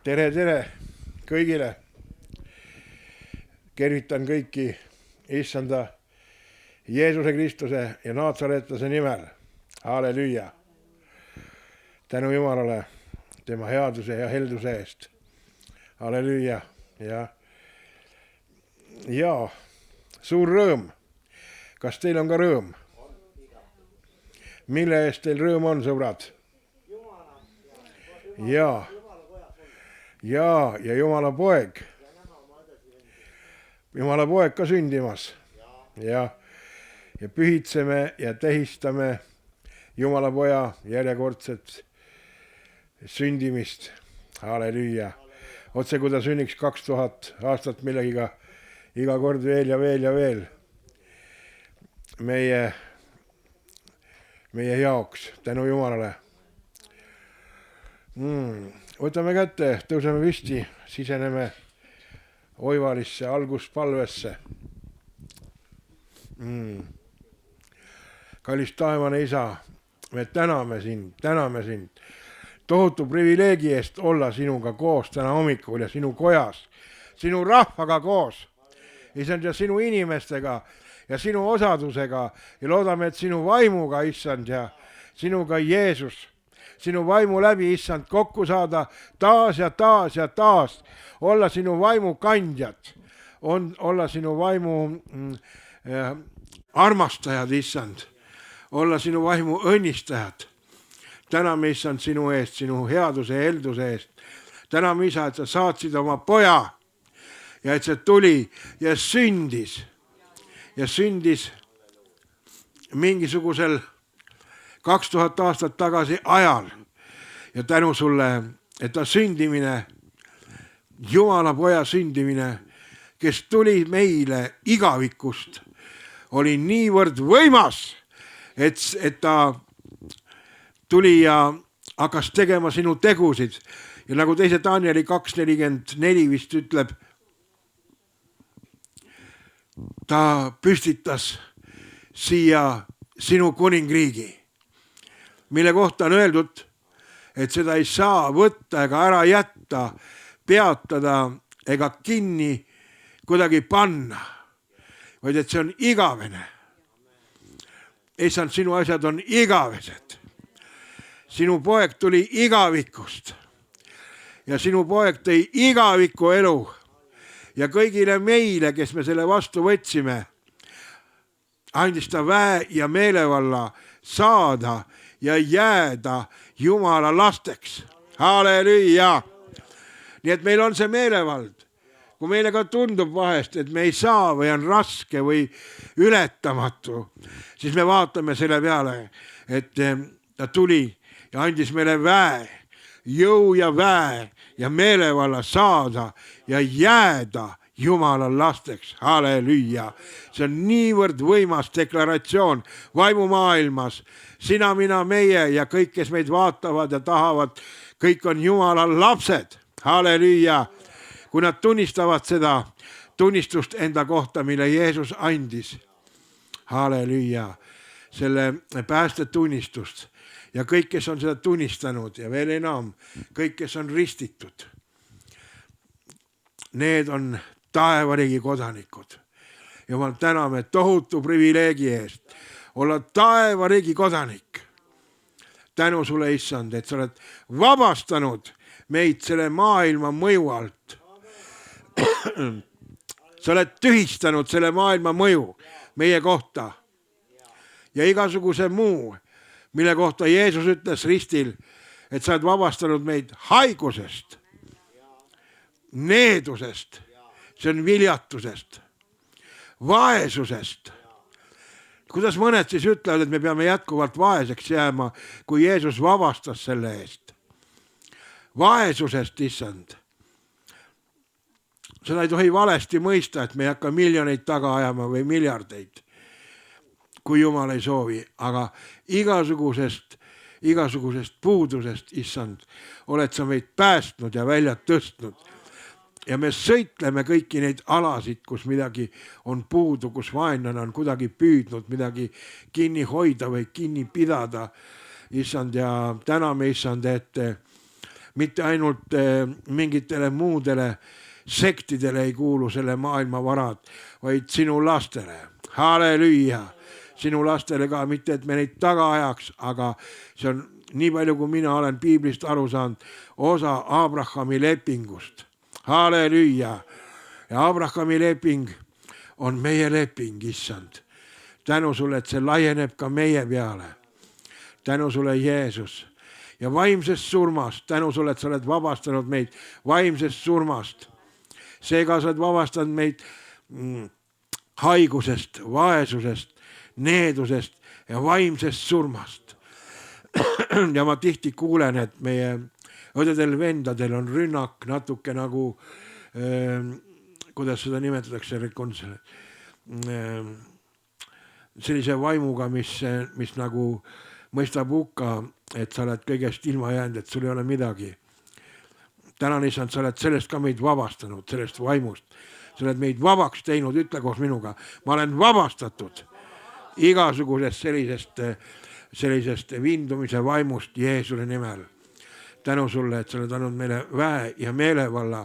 Tere, tere kõigile. Tervitan kõiki issanda Jeesuse Kristuse ja Naatsaretlase nimel. Halleluja. Tänu Jumalale tema headuse ja helduse eest. Halleluja. Ja suur rõõm. Kas teil on ka rõõm? Mille eest teil rõõm on, sõbrad? Ja Jumala poeg. Jumala poeg ka sündimas. Ja pühitseme ja tähistame Jumala poja järjekordset sündimist. Halleluja. Otse kui ta sünniks 2000 aastat millegiga iga kord veel ja veel ja veel. Meie jaoks, tänu Jumalale. Võtame kätte, tõuseme püsti, siseneme oivalisse alguspalvesse. Kallis taevane isa, me täname sind tohutu privileegi eest olla sinuga koos täna hommikul ja sinu kojas, sinu rahvaga koos, issand, ja sinu inimestega ja sinu osadusega ja loodame, et sinu vaimuga, issand, ja sinuga Jeesus, sinu vaimu läbi, issand, kokku saada taas ja taas ja taas, olla sinu vaimu kandjad, olla sinu vaimu armastajad, issand, olla sinu vaimu õnnistajad. Täname, issand, sinu eest, sinu headuse ja helduse eest. Täname, isa, et sa saatsid oma poja ja et see tuli ja sündis mingisugusel 2000 aastat tagasi ajal. Ja tänu sulle, et ta sündimine, Jumala poja sündimine, kes tuli meile igavikust, oli niivõrd võimas, et ta tuli ja hakkas tegema sinu tegusid. Ja nagu teise Danieli 2:44 vist ütleb, ta püstitas siia sinu kuningriigi, mille kohta on öeldud, et seda ei saa võtta ega ära jätta, peatada ega kinni kuidagi panna, vaid et see on igavene. Issand, sinu asjad on igavesed. Sinu poeg tuli igavikust ja sinu poeg tõi igaviku elu ja kõigile meile, kes me selle vastu võtsime, andis ta väe ja meelevalla saada ja jääda Jumala lasteks. Halleluja! Nii et meil on see meelevald. Kui meile ka tundub vahest, et me ei saa või on raske või ületamatu, siis me vaatame selle peale, et ta tuli ja andis meile väe, jõu ja väe ja meelevalla saada ja jääda Jumala lasteks. Halleluja! See on niivõrd võimas deklaratsioon vaimumaailmas. Sina, mina, meie ja kõik, kes meid vaatavad ja tahavad, kõik on Jumala lapsed. Halleluja! Kui nad tunnistavad seda tunnistust enda kohta, mille Jeesus andis. Halleluja! Selle päästetunnistust. Ja kõik, kes on seda tunnistanud ja veel enam, kõik, kes on ristitud, need on taevariigi kodanikud. Jumal, täname tohutu privileegi eest olla taevariigi kodanik. Tänu sulle, issand, et sa oled vabastanud meid selle maailma mõju alt. Sa oled tühistanud selle maailma mõju meie kohta ja igasuguse muu, mille kohta Jeesus ütles ristil, et sa oled vabastanud meid haigusest, needusest, see on viljatusest, vaesusest. Kuidas mõned siis ütlevad, et me peame jätkuvalt vaeseks jääma, kui Jeesus vabastas selle eest? Vaesusest, issand. Seda ei tohi valesti mõista, et me ei hakka miljoneid taga ajama või miljardeid, kui Jumal ei soovi, aga igasugusest puudusest, issand, oled sa meid päästnud ja välja tõstnud. Ja me sõitleme kõiki neid alasid, kus midagi on puudu, kus vaenlane on kuidagi püüdnud midagi kinni hoida või kinni pidada. Issand, ja täname, issand, et mitte ainult mingitele muudele sektidele ei kuulu selle maailma varad, vaid sinu lastele. Halleluuja! Sinu lastele ka, mitte et me neid taga ajaks, aga see on nii palju, kui mina olen piiblist aru saanud, osa Abrahami lepingust. Halleluuja! Ja Abrahami leping on meie leping, issand. Tänu sulle, et see laieneb ka meie peale. Tänu sulle, Jeesus. Ja vaimsest surmast, tänu sulle, et sa oled vabastanud meid vaimsest surmast. Seega sa oled vabastanud meid haigusest, vaesusest, needusest ja vaimsest surmast. Ja ma tihti kuulen, et meie õdedel-vendadel on rünnak natuke nagu, kuidas seda nimetatakse, sellise vaimuga, mis nagu mõistab hukka, et sa oled kõigest ilma jäänud, et sul ei ole midagi. Tänan, issand, sa oled sellest ka meid vabastanud, sellest vaimust. Sa oled meid vabaks teinud, ütle koos minuga. Ma olen vabastatud igasugusest sellisest vindumise vaimust Jeesuse nimel. Tänu sulle, et sa oled andnud meile väe ja meelevalla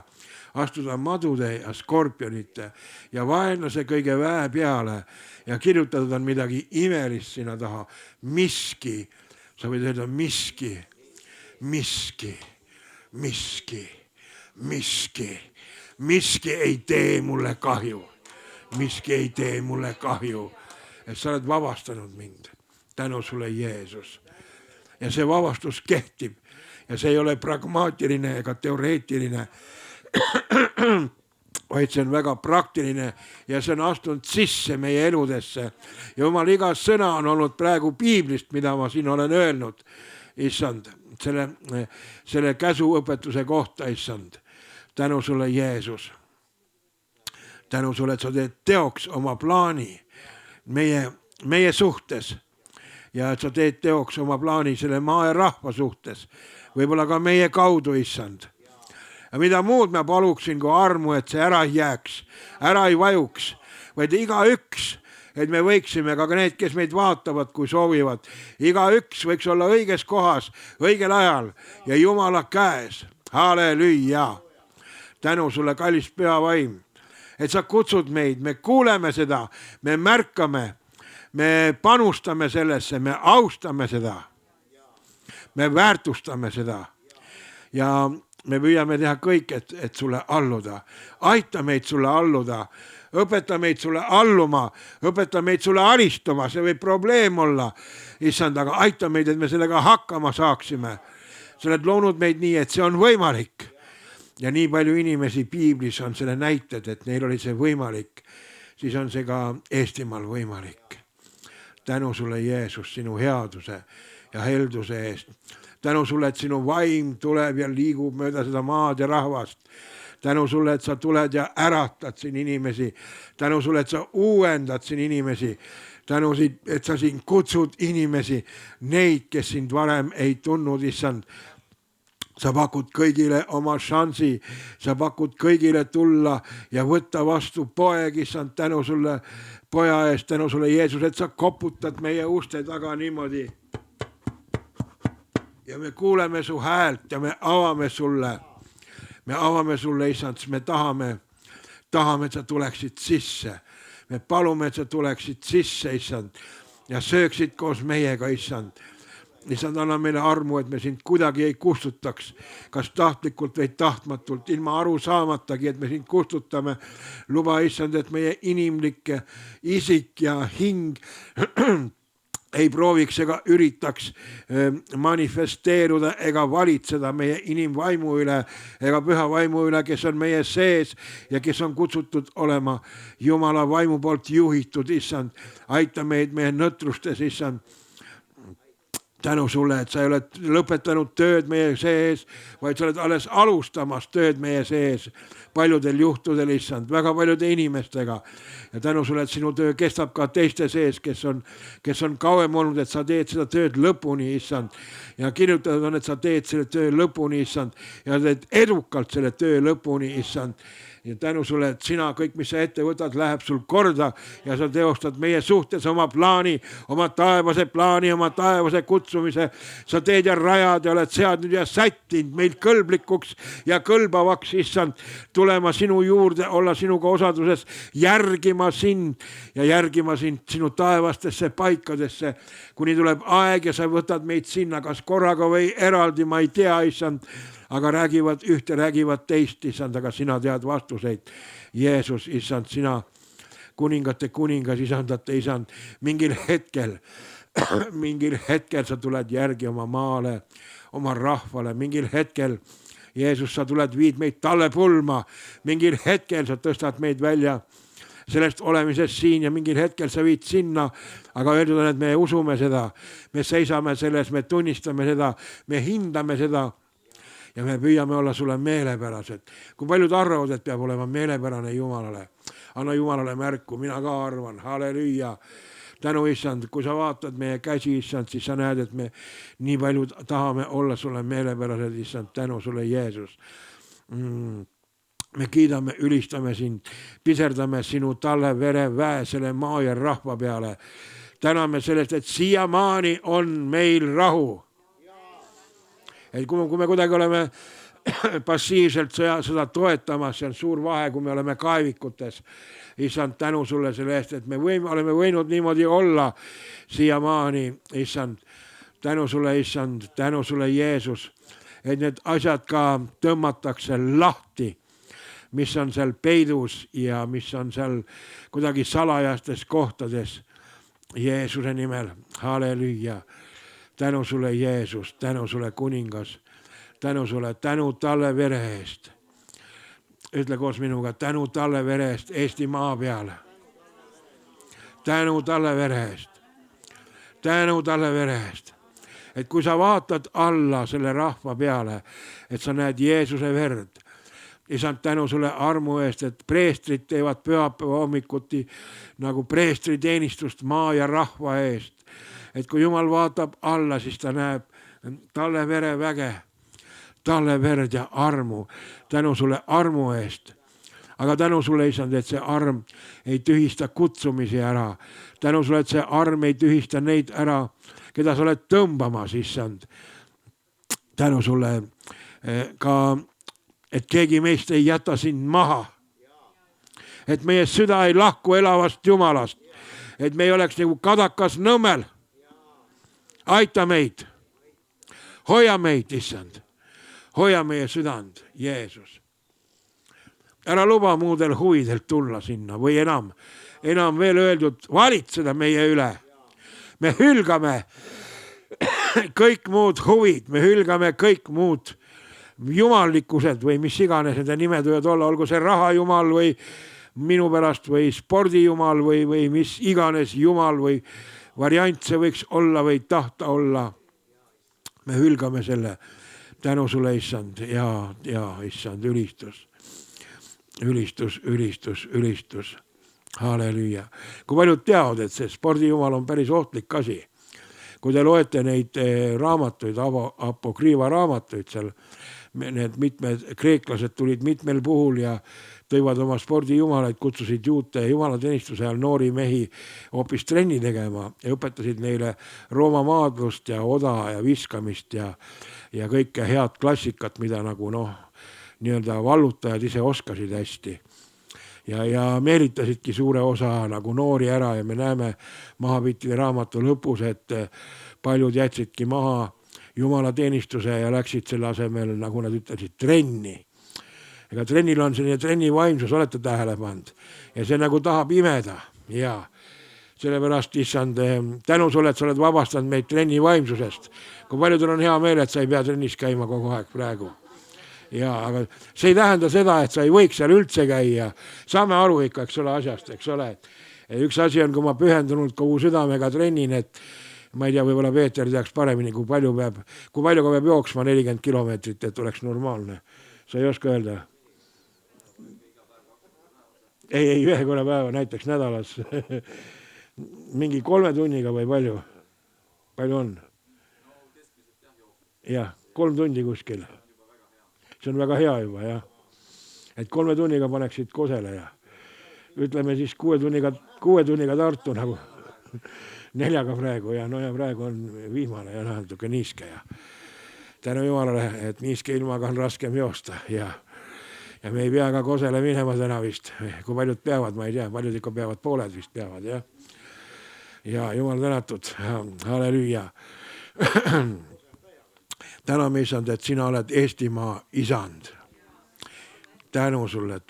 astuda madude ja skorpionite ja vaenlase kõige väe peale ja kirjutatud on midagi imelist sinna taha. Miski, sa võid öelda miski, miski, miski, miski, miski ei tee mulle kahju. Miski ei tee mulle kahju, et sa oled vabastanud mind. Tänu sulle, Jeesus. Ja see vabastus kehtib ja see ei ole pragmaatiline ega teoreetiline, vaid see on väga praktiline ja see on astunud sisse meie eludesse. Ja Jumal, iga sõna on olnud praegu piiblist, mida ma siin olen öelnud, issand, selle käsuõpetuse kohta, issand. Tänu sulle, Jeesus. Tänu sulle, et sa teed teoks oma plaani meie suhtes ja et sa teed teoks oma plaani selle maa ja rahva suhtes, võib-olla ka meie kaudu, issand. Ja mida muud ma paluksin kui armu, et see ära ei jääks, ära ei vajuks, vaid igaüks, et me võiksime, ka need, kes meid vaatavad, kui soovivad, igaüks võiks olla õiges kohas, õigel ajal ja Jumala käes. Halleluuja! Tänu sulle, kallis pühavaim, et sa kutsud meid, me kuuleme seda, me märkame, me panustame sellesse, me austame seda, me väärtustame seda ja me püüame teha kõik, et sulle alluda. Aita meid sulle alluda, õpeta meid sulle alluma, õpeta meid sulle alistuma, see võib probleem olla, issand, aga aita meid, et me sellega hakkama saaksime. Sa oled loonud meid nii, et see on võimalik. Ja nii palju inimesi piiblis on selle näited, et neil oli see võimalik, siis on see ka Eestimaal võimalik. Tänu sulle, Jeesus, sinu headuse ja helduse eest. Tänu sulle, et sinu vaim tuleb ja liigub mööda seda maad ja rahvast. Tänu sulle, et sa tuled ja äratad siin inimesi. Tänu sulle, et sa uuendad siin inimesi. Tänu, et sa siin kutsud inimesi, neid, kes sind varem ei tundnud, issand. Sa pakud kõigile oma šansi, sa pakud kõigile tulla ja võtta vastu poeg, issand, tänu sulle poja eest, tänu sulle, Jeesus, et sa koputad meie uste taga niimoodi. Ja me kuuleme su häält ja me avame sulle, issand, me tahame, et sa tuleksid sisse. Me palume, et sa tuleksid sisse, issand, ja sööksid koos meiega, issand. Issand, anna meile armu, et me sind kuidagi ei kustutaks, kas tahtlikult või tahtmatult, ilma aru saamatagi, et me sind kustutame. Luba, issand, et meie inimlik isik ja hing ei prooviks ega üritaks manifesteeruda ega valitseda meie inimvaimu üle ega püha vaimu üle, kes on meie sees ja kes on kutsutud olema Jumala vaimu poolt juhitud, issand. Aita meid meie nõtrustes, issand. Tänu sulle, et sa ei ole lõpetanud tööd meie sees, vaid sa oled alles alustamas tööd meie sees. Paljudel juhtudel, issand, väga paljude inimestega. Ja tänu sulle, et sinu töö kestab ka teiste sees, kes on kauem olnud, et sa teed seda tööd lõpuni, issand. Ja kirjutatud on, et sa teed selle töö lõpuni, issand. Ja teed edukalt selle töö lõpuni, issand. ja tänu sulle, et sina kõik, mis sa ette võtad, läheb sul korda ja sa teostad meie suhtes oma plaani, oma taevase plaani, oma taevase kutsumise. sa teed ja rajad ja oled seadnud ja sättinud meid kõlblikuks ja kõlbavaks, issand, tulema sinu juurde, olla sinuga osaduses, järgima sind sinu taevastesse paikadesse, kuni tuleb aeg ja sa võtad meid sinna, kas korraga või eraldi, ma ei tea, issand, aga räägivad ühte, räägivad teist, issand, aga sina tead vastuseid. Jeesus, issand, sina kuningate kuningas, isandate isand, mingil hetkel sa tuled järgi oma maale, oma rahvale, mingil hetkel, Jeesus, sa tuled, viid meid tallepulma, mingil hetkel sa tõstad meid välja sellest olemisest siin ja mingil hetkel sa viid sinna, aga öeldud on, et me usume seda, me seisame selles, me tunnistame seda, me hindame seda ja me püüame olla sulle meelepärased. Kui paljud arvavad, et peab olema meelepärane Jumalale, anna Jumalale märku, mina ka arvan, halleluuja. Tänu, issand, kui sa vaatad meie käsi, issand, siis sa näed, et me nii palju tahame olla sulle meelepärased, issand, tänu sulle, Jeesus. Me kiidame, ülistame sind, piserdame sinu talle vere väe selle maa ja rahva peale. Täname sellest, et siiamaani on meil rahu. Et kui me kuidagi oleme passiivselt sõda toetamas, see on suur vahe, kui me oleme kaevikutes. Issand, tänu sulle selle eest, et me oleme võinud niimoodi olla siiamaani, issand. Tänu sulle, issand, tänu sulle, Jeesus, et need asjad ka tõmmatakse lahti, mis on seal peidus ja mis on seal kuidagi salajastes kohtades. Jeesuse nimel, halleluuja. Tänu sulle, Jeesus, tänu sulle, kuningas, tänu sulle, tänu talle vere eest. Ütle koos minuga, tänu talle vere eest Eesti maa peale. Tänu talle vere eest. Tänu talle vere eest. Et kui sa vaatad alla selle rahva peale, et sa näed Jeesuse verd, isand, tänu sulle armu eest, et preestrid teevad pühapäeva hommikuti nagu preestriteenistust maa ja rahva eest. Et kui Jumal vaatab alla, siis ta näeb talle vereväge, talle verd ja armu. Tänu sulle armu eest. Aga tänu sulle, isand, et see arm ei tühista kutsumisi ära. Tänu sulle, et see arm ei tühista neid ära, keda sa oled tõmbamas, isand. Tänu sulle ka, et keegi meist ei jäta sind maha. Et meie süda ei lahku elavast Jumalast. Et me ei oleks nagu kadakas nõmmel. Aita meid. Hoia meid, issand. Hoia meie südand, Jeesus. Ära luba muudel huvidelt tulla sinna või enam veel öeldud, valitseda meie üle. Me hülgame kõik muud huvid, me hülgame kõik muud jumallikkused või mis iganes nende nimed võivad olla, olgu see rahajumal või minu pärast või spordijumal või mis iganes jumal või variant see võiks olla või tahta olla. Me hülgame selle. Tänu sulle, issand, ja issand, ülistus. Halleluuja. Kui paljud teavad, et see spordijumal on päris ohtlik asi. Kui te loete neid raamatuid, apokriiva raamatuid seal, need mitmed kreeklased tulid mitmel puhul ja tõivad oma spordijumalaid, kutsusid juute jumalateenistuse ajal noori mehi hoopis trenni tegema ja õpetasid neile Rooma maadlust ja oda ja viskamist ja kõike head klassikat, mida nagu nii-öelda vallutajad ise oskasid hästi. Ja meelitasidki suure osa nagu noori ära ja me näeme Mahapittide raamatu lõpus, et paljud jätsidki maha jumalateenistuse ja läksid selle asemel, nagu nad ütlesid, trenni. Ega trennil on selline trennivaimsus, olete tähele pannud. Ja see nagu tahab imeda. Ja sellepärast, issand, tänu sulle, et sa oled vabastanud meid trennivaimsusest. Kui paljudel on hea meel, et sa ei pea trennis käima kogu aeg praegu. Ja, aga see ei tähenda seda, et sa ei võiks seal üldse käia. Saame aru ikka, eks ole, asjast, eks ole. Üks asi on, kui ma pühendunult kogu südamega trennin, et ma ei tea, võib-olla Peeter teaks paremini, kui palju peab jooksma 40 kilomeetrit, et oleks normaalne. Sa ei oska öelda? Ei, ühe korra päeva, näiteks nädalas. Mingi 3 tunniga või palju? Palju on? Jah, 3 tundi kuskil. See on väga hea juba, jah. et 3 tunniga paneksid Kosele ja ütleme siis 6 tunniga Tartu nagu 4 praegu ja no ja praegu on vihmane ja natuke niiske ja tänu Jumalale, et niiske ilmaga on raskem joosta ja me ei pea ka Kosele minema täna vist, kui paljud peavad, ma ei tea, paljud ikka peavad, pooled vist peavad jah. Ja Jumal tänatud, halleluuja. Täname Issand, et sina oled Eestimaa isand. Tänu sulle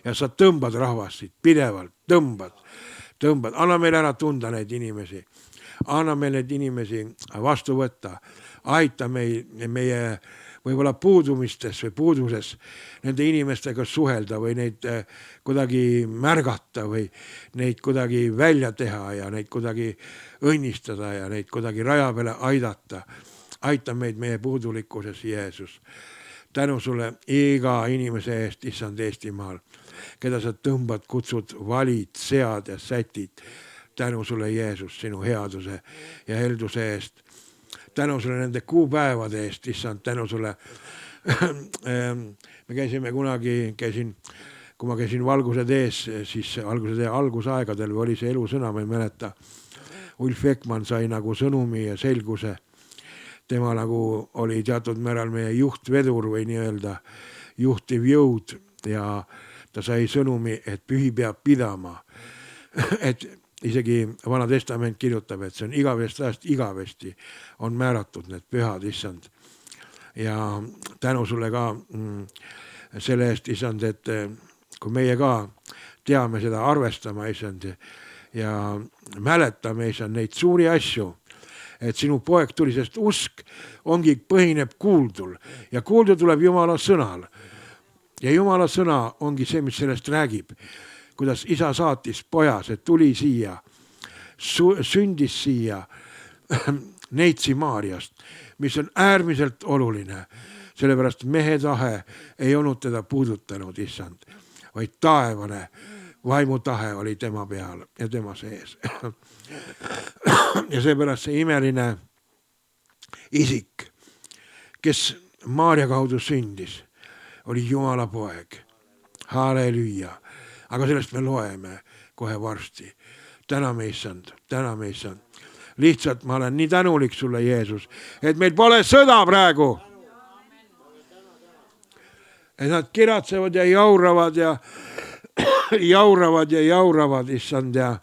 ja sa tõmbad rahvast pidevalt, tõmbad, anna meile ära tunda neid inimesi, anna meile neid inimesi vastu võtta, aita meie võib-olla puudumistes või puuduses nende inimestega suhelda või neid kuidagi märgata või neid kuidagi välja teha ja neid kuidagi õnnistada ja neid kuidagi raja peale aidata. Aita meid meie puudulikkuses, Jeesus. Tänu sulle iga inimese eest, Issand Eestimaal, keda sa tõmbad, kutsud, valid, sead ja sätid. Tänu sulle, Jeesus, sinu headuse ja helduse eest. Tänu sulle nende kuupäevade eest, Issand, tänu sulle. Me käisime kunagi, kui ma käisin Valguse tees, siis Valguse tee algusaegadel oli see elusõna, ma ei mäleta. Ulf Ekman sai nagu sõnumi ja selguse. Tema nagu oli teatud määral meie juhtvedur või nii-öelda juhtiv jõud ja ta sai sõnumi, et pühi peab pidama. Et isegi Vana Testament kirjutab, et see on igavest ajast igavesti on määratud need pühad, Issand. Ja tänu sulle ka selle eest, Issand, et kui meie ka teame seda arvestama, Issand, ja mäletame, Issand, neid suuri asju, et sinu poeg tuli, sest usk põhineb kuuldul ja kuuldu tuleb Jumala sõnal. Ja Jumala sõna ongi see, mis sellest räägib, kuidas isa saatis pojas, et tuli siia, sündis siia Neitsi Maarjast, mis on äärmiselt oluline, sellepärast mehe tahe ei olnud teda puudutanud, Issand, vaid taevane vaimu tahe oli tema peal ja tema sees. Ja seepärast see imeline isik, kes Maarja kaudu sündis, oli Jumala poeg. Halleluuja. Aga sellest me loeme kohe varsti. Täname Issand. Lihtsalt ma olen nii tänulik sulle, Jeesus, et meil pole sõda praegu. Et nad kiratsevad ja jauravad ja jauravad, Issand, ja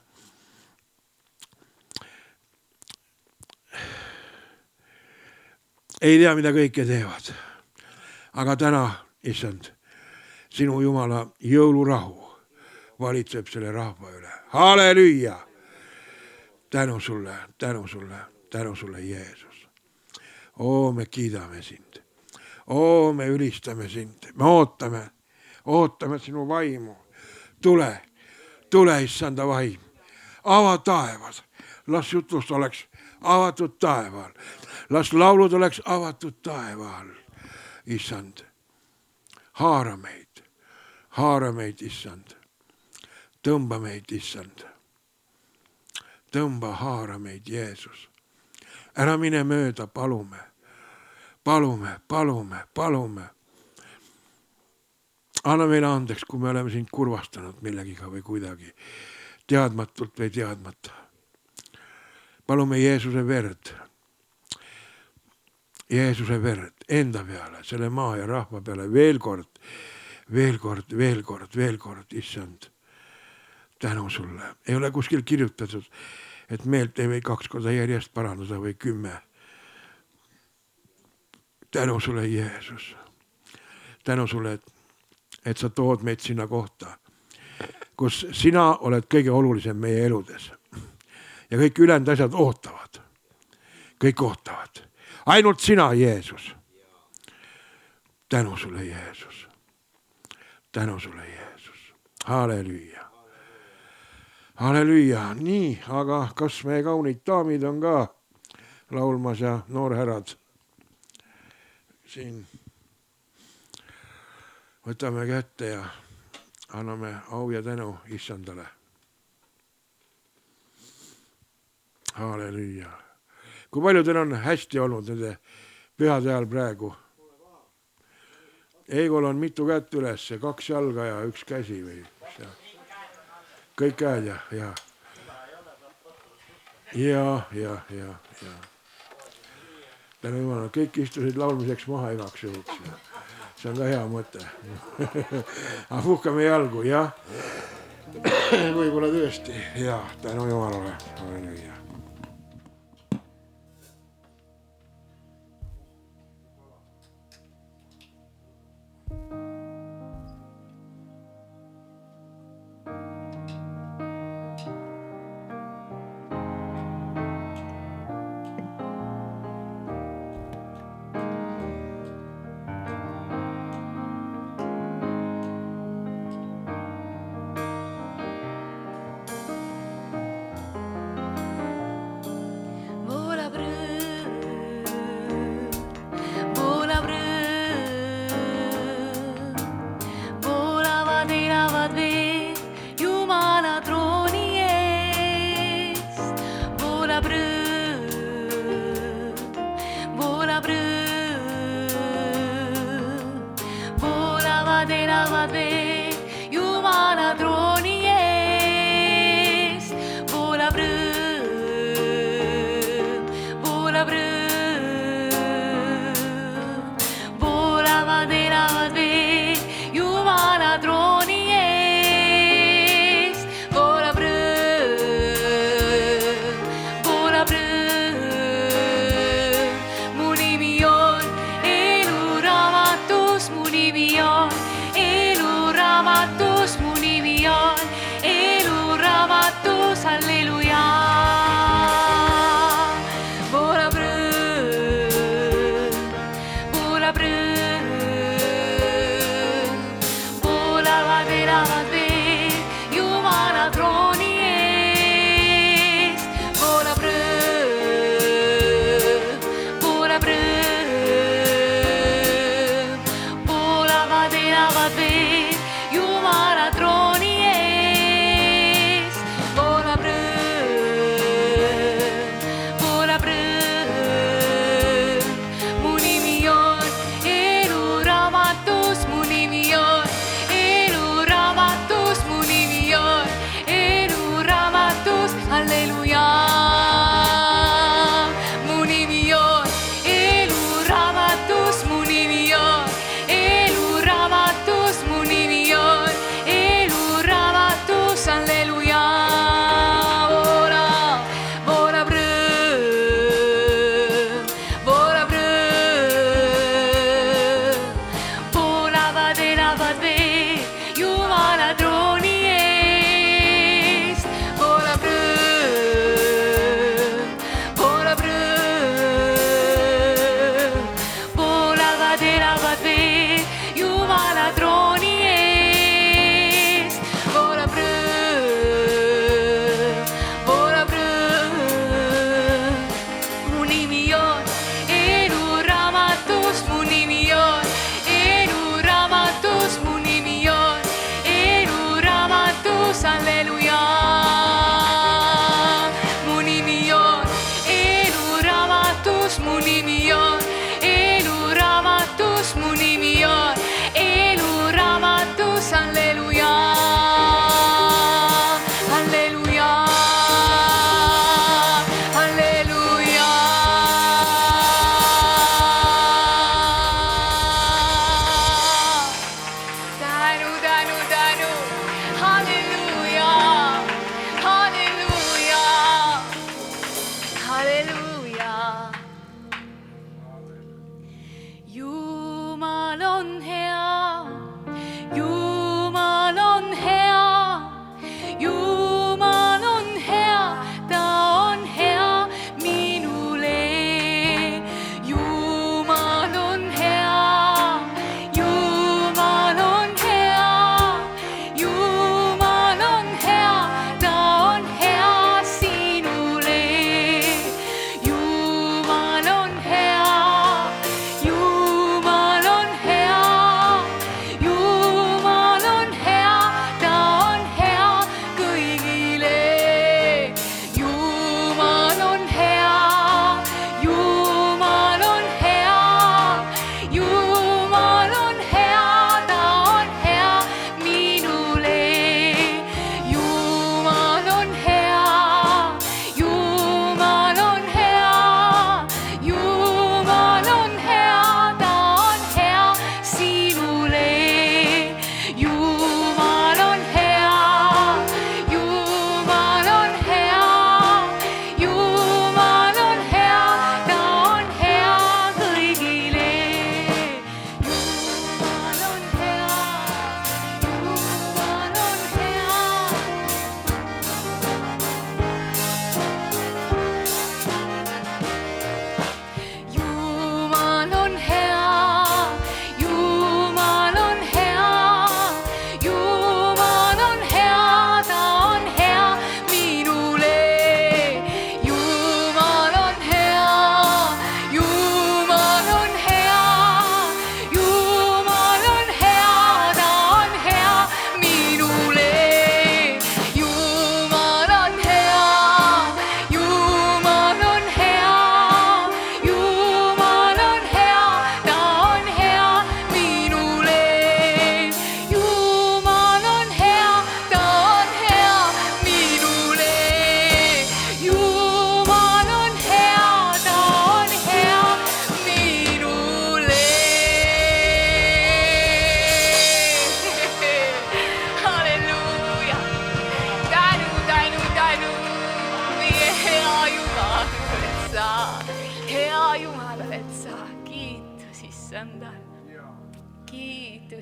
ei tea, mida kõike teevad. Aga täna, Issand, sinu Jumala jõulurahu valitseb selle rahva üle. Halleluuja! Tänu sulle, Jeesus. Me kiidame sind. Me ülistame sind. Me ootame sinu vaimu. Tule, Issanda vaim. Ava taevad. Las jutlust oleks avatud taeval. Las laulud oleks avatud taeval. Issand, haara meid, Issand. Tõmba meid, Issand. Tõmba, haara meid, Jeesus. Ära mine mööda, palume. Anna meile andeks, kui me oleme sind kurvastanud millegiga või kuidagi, teadmatult või teadmata. Palume Jeesuse verd enda peale, selle maa ja rahva peale, veel kord, Issand. Tänu sulle. Ei ole kuskil kirjutatud, et meelt ei või 2 korda järjest parandada või 10. Tänu sulle, Jeesus. Tänu sulle, et sa tood meid sinna kohta, kus sina oled kõige olulisem meie eludes. Ja kõik ülejäänud asjad ootavad. Kõik ootavad. Ainult sina, Jeesus. Tänu sulle, Jeesus. Halleluuja. Nii, aga kas meie kaunid daamid on ka laulmas ja noorherrad siin? Võtame kätte ja anname au ja tänu Issandale. Halleluuja. Kui palju teil on hästi olnud nende pühade ajal praegu? Eigol on mitu kätt üles, 2 jalga ja 1 käsi või kõik käed ja. Tänu Jumalale, kõik istusid laulmiseks maha igaks juhuks. See on ka hea mõte. Aga puhkame jalgu, jah. Võib-olla tõesti, ja tänu Jumalale. Halleluuja. Eluraamatus mu nimi on, eluraamatus mu nimi.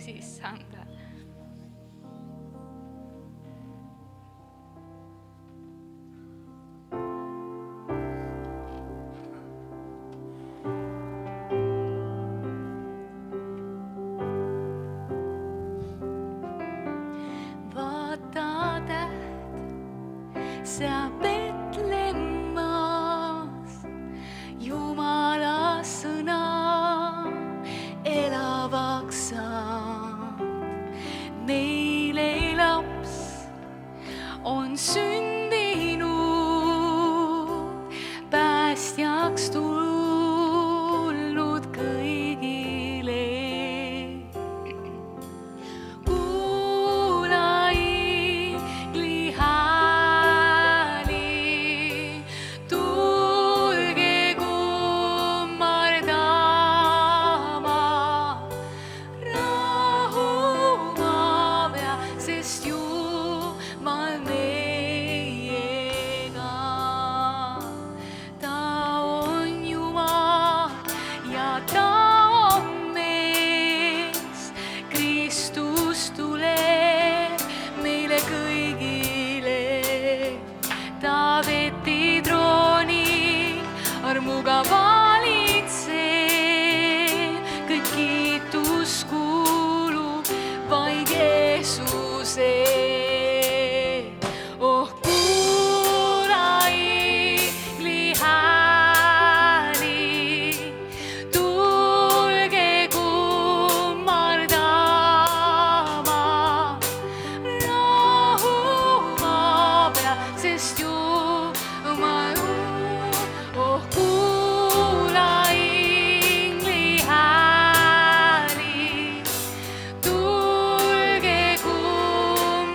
kiitus, issand. Vaata täht seab Betlemmas Jumala sõna elavaks saanud. Meile laps on sündinud, päästjaks tulnud kõigile. Armuga valitseb, kõik kiitus kuulub vaid Jeesuse. Oh, kuula ingli hääli, tulge kummardama. Rahu maa peal, sest Jumal oh, kuula ingli hääli, tulge kummardama.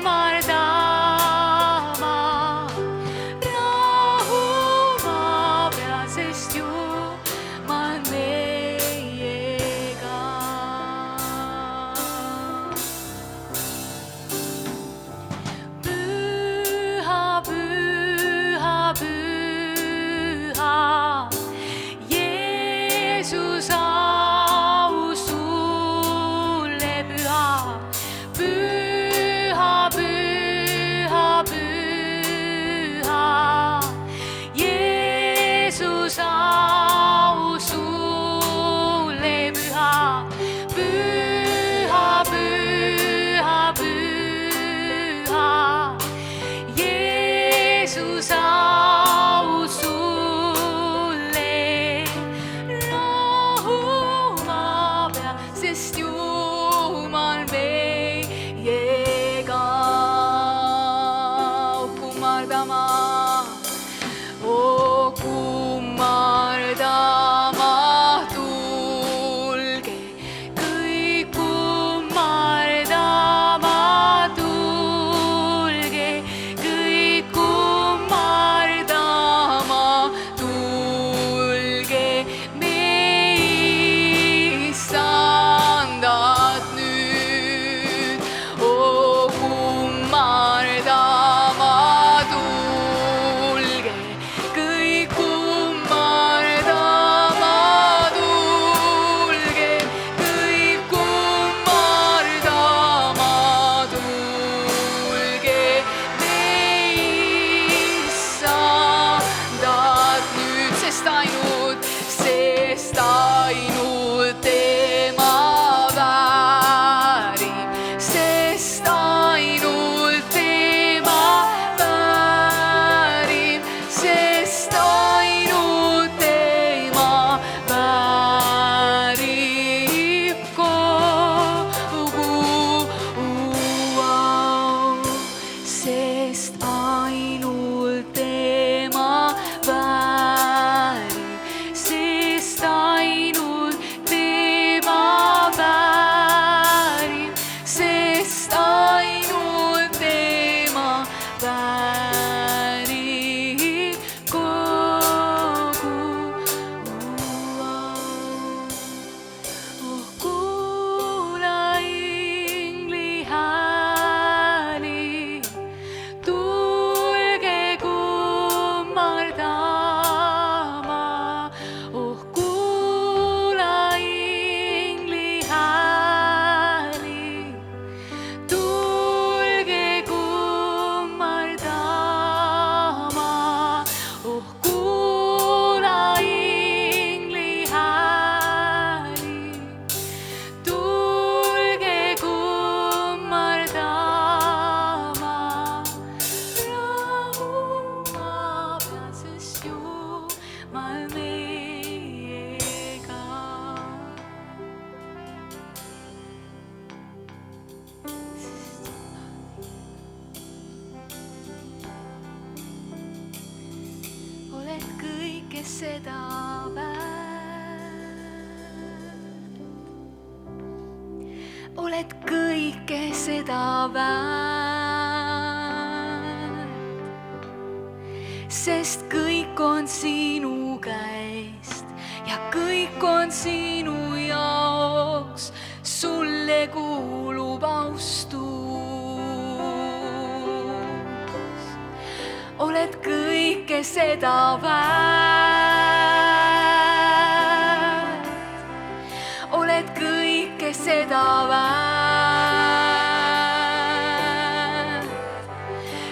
seda väärt. Oled kõike seda väärt, sest kõik on sinu käest ja kõik on sinu jaoks, sulle kuulub austus. Oled kõike seda väärt, oled kõike seda väärt,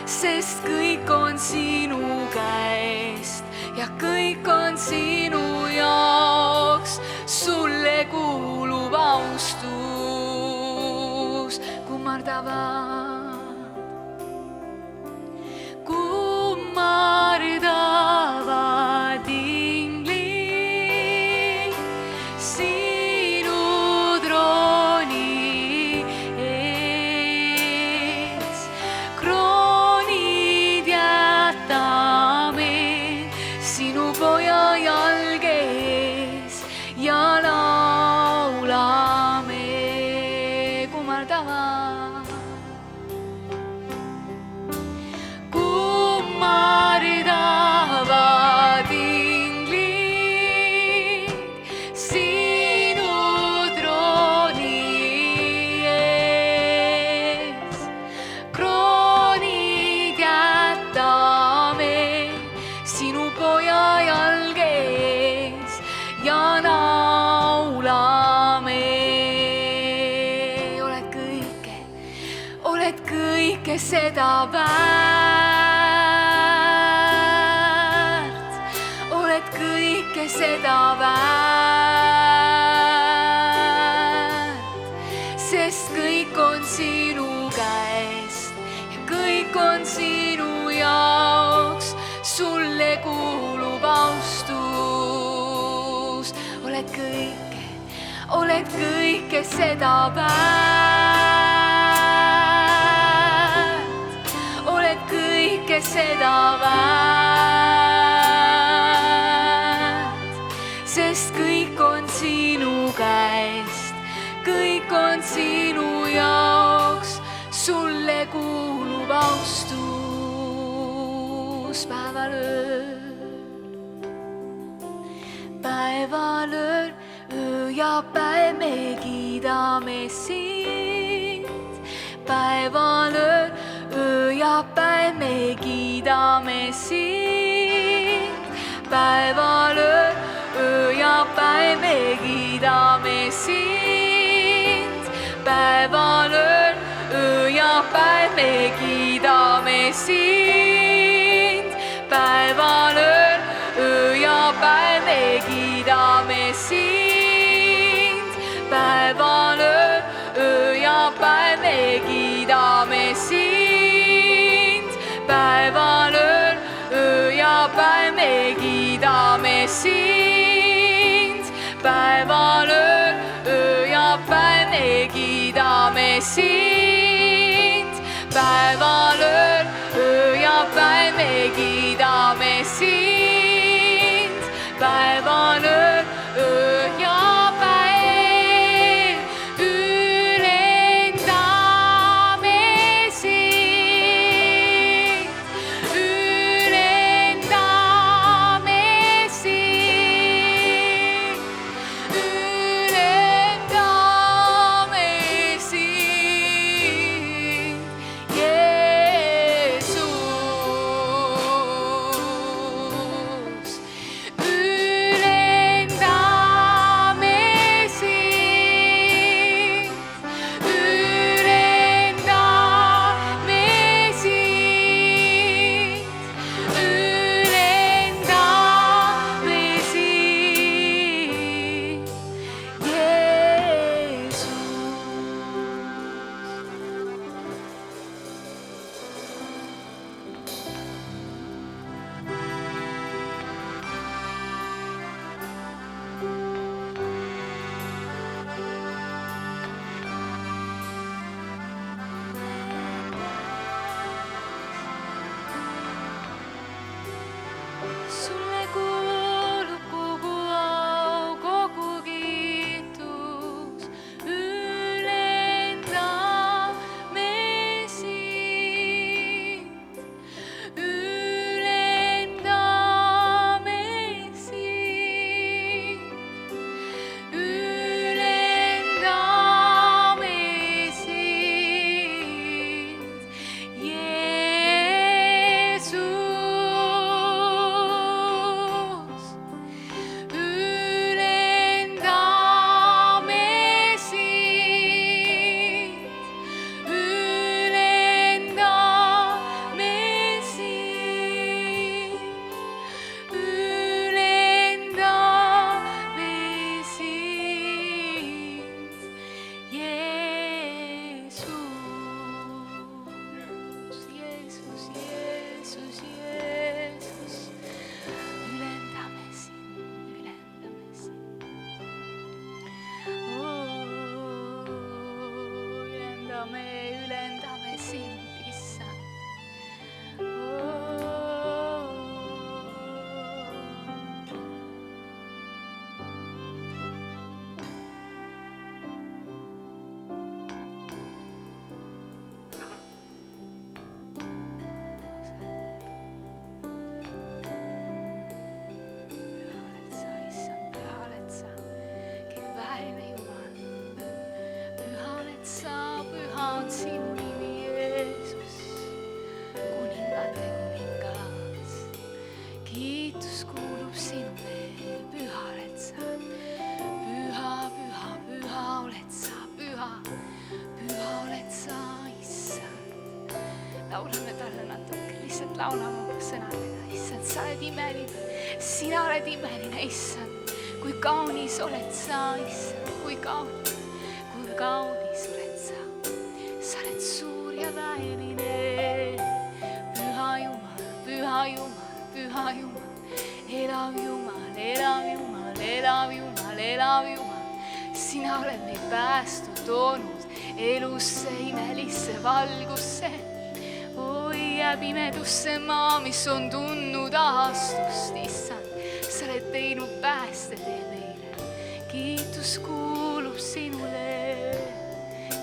sest kõik on sinu käest ja kõik on sinu jaoks, sulle kuulub austus. Kummardavad inglid sinu trooni ees, kroonid jätame sinu poja jalge ees ja laulame. Kummardavad inglid sinu trooni ees, kroonid jätame sinu poja jalge ees ja laulame. Oled kõike seda väärt, oled kõike seda väärt, sest kõik on sinu käest ja kõik on sinu jaoks, sulle kuulub austus. Oled kõike seda väärt, oled kõike seda väärt, sest kõik on sinu käest, kõik on sinu jaoks, sulle kuulub austus. Päevalöör, öö ja päev me kiidame sind. Päevalöör, öö ja päev me kiidame sind. Päevalöör, öö ja päev me kiidame sind. Päevalöör, öö ja päev me kiidame sind. Päevalöör, öö ja päev me kiidame sind. Päevalöör, öö ja päev me kiidame sind. Päevalöör, öö ja päev me kiidame sind. Päevalöör, öö ja päev me kiidame sind. Päevalöör, öö ja päev me kiidame sind. Päevalöör, öö ja päev ülendame sind. Ülendame sind. Ülendame sind. laulame talle natuke, lihtsalt laulame oma sõnadega. Issand, sa oled imeline, sina oled imeline, Issand. Kui kaunis oled sa, Issand, kui kaunis oled sa. Sa oled suur ja väeline. Püha Jumal, püha Jumal, püha Jumal. Elav Jumal, elav Jumal, elav Jumal, elav Jumal. Sina oled meid päästu toonud elusse, imelisse valgusse. Oi, jääb imedusse maa, mis on tundnud aastust, Issand. Sa oled teinud päästetee meile. Kiitus kuulub sinule,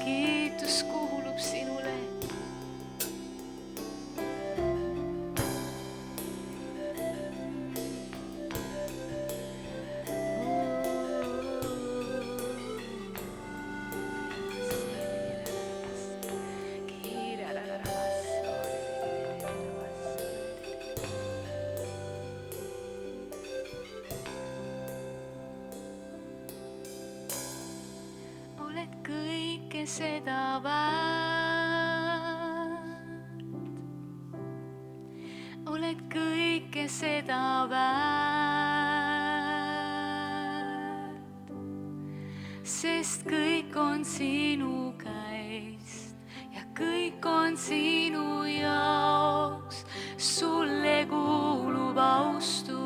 kiitus kuulub sinule. Seda väärt, oled kõike seda väärt, sest kõik on sinu käest ja kõik on sinu jaoks, sulle kuulub austus.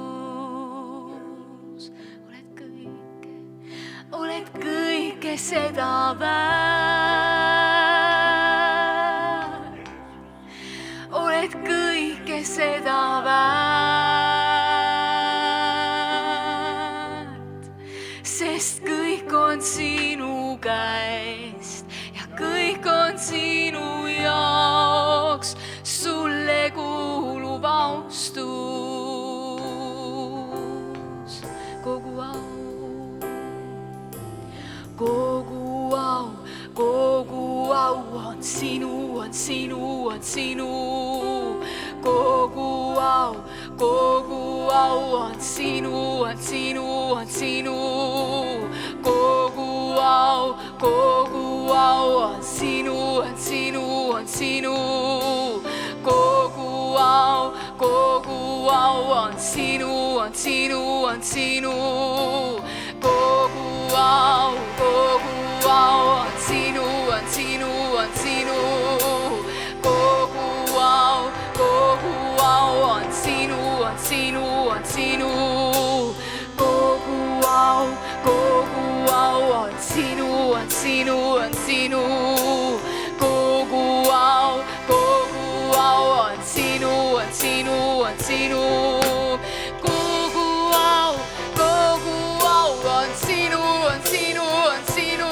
Oled kõike seda väärt, oled kõike seda väärt, sest kõik on sinu käest ja kõik on sinu jaoks, sulle kuulub austus. Kogu au, kogu au, kogu au on sinu, on sinu, on sinu. Kogu au on sinu, on sinu, on sinu. Kogu au on sinu, on sinu, on sinu. Kogu au on sinu, on sinu, on sinu. Kogu au on sinu, on sinu, on sinu. Kogu au on sinu, on sinu, on sinu. Kogu au on sinu, on sinu, on sinu. Kogu au on sinu, on sinu, on sinu. Kogu au on sinu, on sinu, on sinu.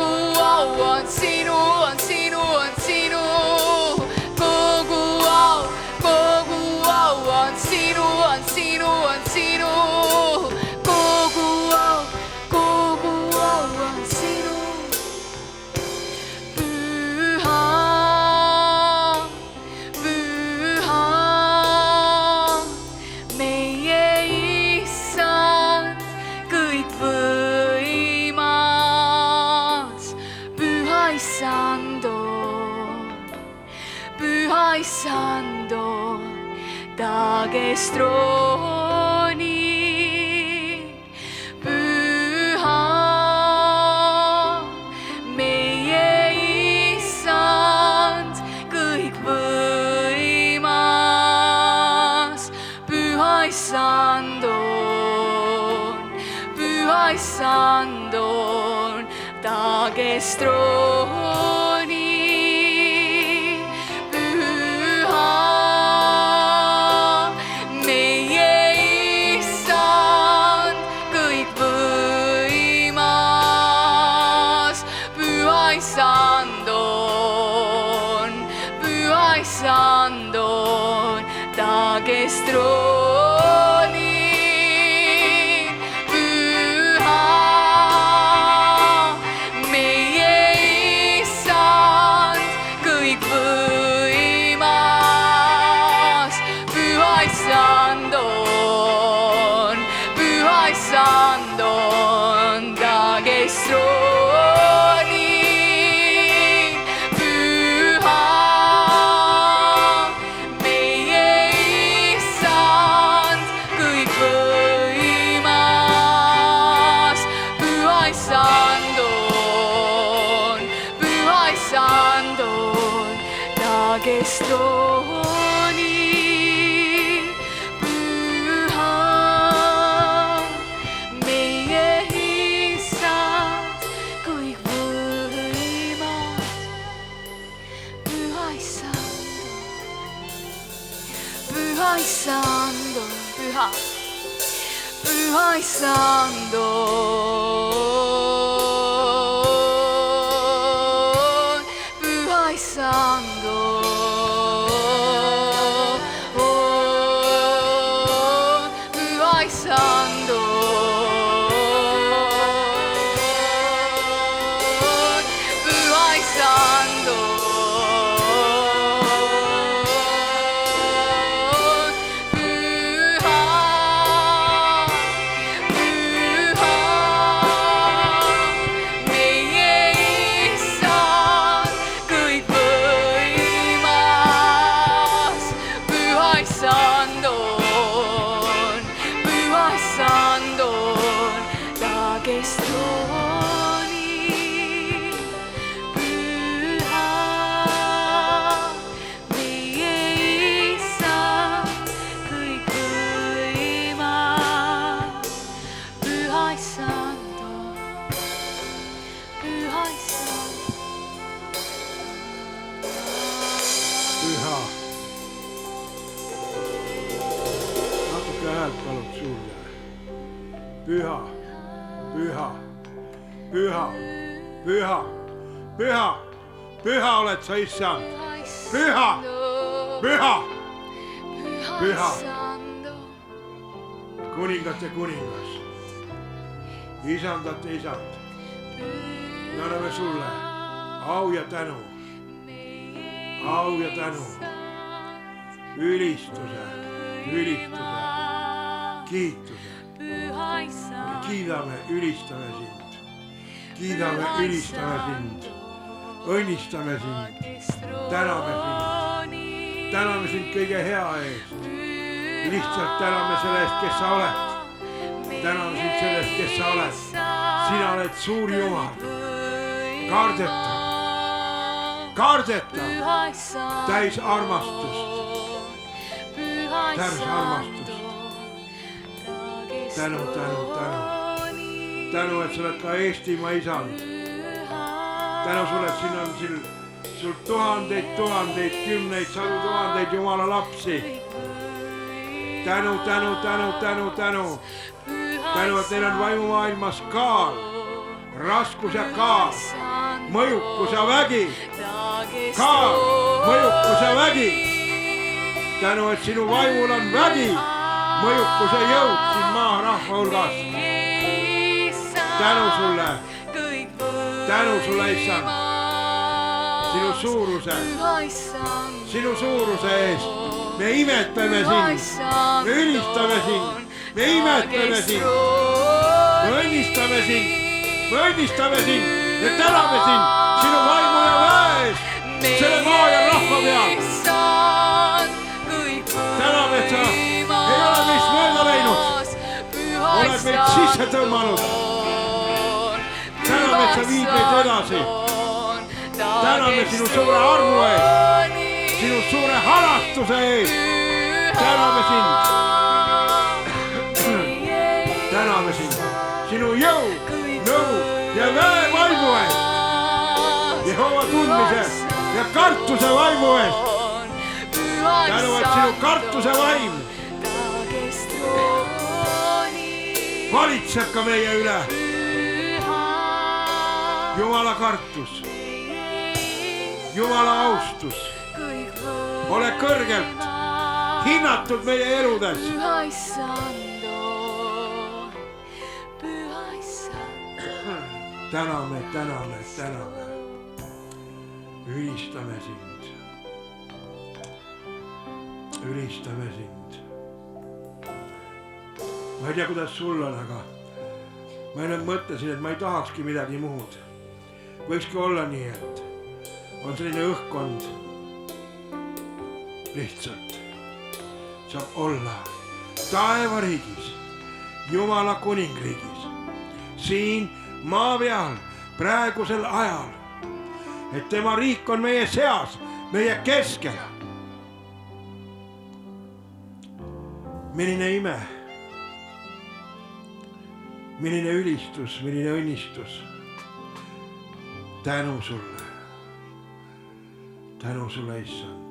Kogu au on sinu, on sinu, on sinu. Kogu au on sinu, on sinu, on sinu. Kogu au on sinu. Püha, püha, meie Issand, kõikvõimas. Püha Issand on ta, kes troonib. Püha, meie Issand, kõikvõimas. Püha Issand on ta, kes troonib. Püha, meie Issand, kõikvõimas. Püha Issand on ta, kes troonib. Püha, meie Issand, kõikvõimas. Püha Issand on ta, kes troonib. trooni, püha meie issand, kõikvõimas, püha issand, püha issand on püha, püha issand on, püha issand on, püha issand on, püha issand on, püha, püha meie issand, kõikvõimas, püha issand on, püha issand on, ta, kes troonib, püha meie issand, kõikvõimas, püha issand on, püha issand püha. Natuke häält palub sulle. Püha, püha, püha, püha, püha, püha oled sa, issand. Püha, püha, püha. Kuningate kuningas, isandate isand. Me anname sulle au ja tänu, au ja tänu, ülistuse, ülistuse, kiituse. Kiidame, ülistame sind, kiidame, ülistame sind, õnnistame sind, täname sind kõige hea eest. Lihtsalt täname selle eest, kes sa oled. Täname sind selle eest, kes sa oled. Sina oled suur Jumal, kardeta, kardeta, täis armastust, täis armastust. Tänu, tänu, tänu. Tänu, et sa oled ka Eestimaa isand. Tänu sulle, et siin on sul tuhandeid, tuhandeid, kümneid, sadu tuhandeid Jumala lapsi. Tänu, tänu, tänu, tänu, tänu. Tänu, et neil on vaimumaailmas kaal, raskus ja kaal, mõjukus ja vägi. Kaal, mõjukus ja vägi. Tänu, et sinu vaimul on vägi, mõjukus ja jõud siin maa rahva hulgas. Tänu sulle, issand, sinu suuruse eest. Me imetleme sind, me ülistame sind, me imetleme sind, me õnnistame sind, me õnnistame sind, me täname sind sinu vaimu ja väe eest, selle maa ja rahva peal. Täname, et sa ei ole meist mööda läinud, oled meid sisse tõmmanud. Täname, et sa viid meid edasi. Täname sinu suure armu eest, sinu suure halastuse eest. Täname sind. Täname sind sinu jõu, nõu ja väe vaimu eest. Jehova tundmise ja kartuse vaimu eest. Tänu, et sinu kartuse vaim valitseb ka meie üle. Jumala kartus, Jumala austus, ole kõrgelt hinnatud meie eludes. Täname, täname, täname, ülistame sind, ülistame sind. Ma ei tea, kuidas sul on, aga ma nüüd mõtlesin, et ma ei tahakski midagi muud. Võikski olla nii, et on selline õhkkond, lihtsalt saab olla taevariigis, Jumala kuningriigis, siin maa peal, praegusel ajal, et tema riik on meie seas, meie keskel. milline ime, milline ülistus, milline õnnistus. Tänu sulle, issand.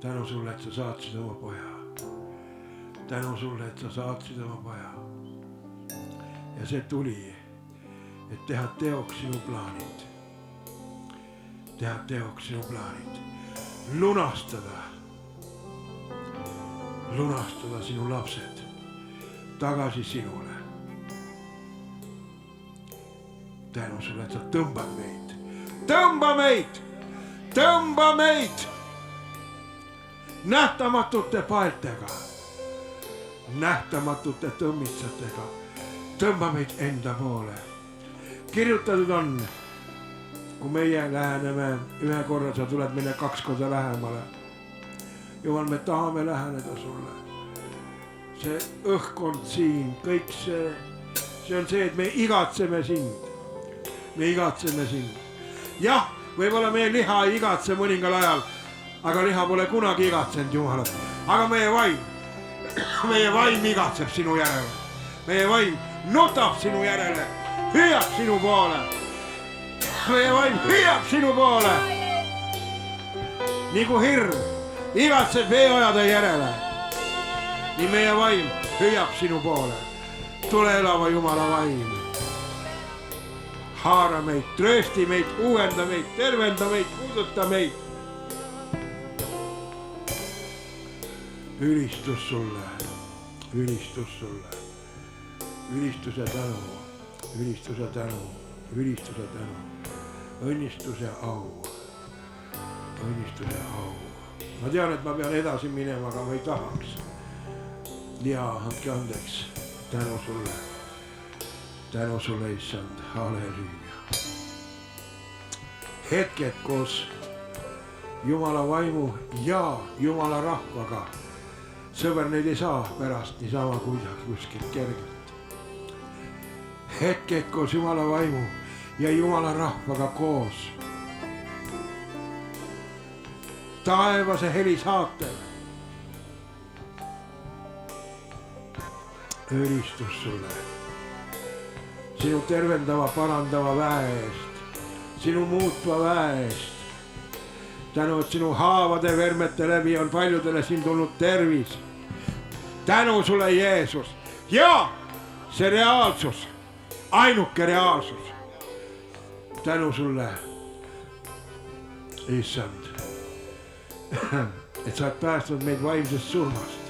Tänu sulle, et sa saatsid oma poja. Tänu sulle, et sa saatsid oma poja. Ja see tuli, et teha teoks sinu plaanid. Teha teoks sinu plaanid. Lunastada sinu lapsed tagasi sinule. Tänu sulle, et sa tõmbad meid. Tõmba meid nähtamatute paeltega, nähtamatute tõmmitsatega. Tõmba meid enda poole. Kirjutatud on, kui meie läheneme ühe korra, sa tuled meile 2 korda lähemale. Jumal, me tahame läheneda sulle. See õhkkond siin, kõik see on see, et me igatseme sind. Jah, võib-olla meie liha ei igatse mõningal ajal, aga liha pole kunagi igatsenud Jumalat. Aga meie vaim igatseb sinu järele. Meie vaim nutab sinu järele, hüüab sinu poole. Meie vaim hüüab sinu poole. Nii kui hirm igatseb veeojade järele, nii meie vaim hüüab sinu poole. Tule elava Jumala vaim. Haara meid, tröösti meid, uuenda meid, tervenda meid, puuduta meid. Ülistus sulle. Ülistus ja tänu. Õnnistus ja au. Ma tean, et ma pean edasi minema, aga ma ei tahaks. Ja andke andeks. Tänu sulle, issand. Halleluuja. Hetked koos Jumala vaimu ja Jumala rahvaga. Sõber, neid ei saa pärast niisama kuidagi kuskilt kergelt. Hetked koos Jumala vaimu ja Jumala rahvaga koos. Taevase heli saatel. Ülistus sulle. Sinu tervendava, parandava väe eest. Sinu muutva väe eest. Tänu, et sinu haavade vermete läbi on paljudele siin tulnud tervis. Tänu sulle, Jeesus. Ja see reaalsus, ainuke reaalsus. Tänu sulle, issand, et sa oled päästnud meid vaimsest surmast,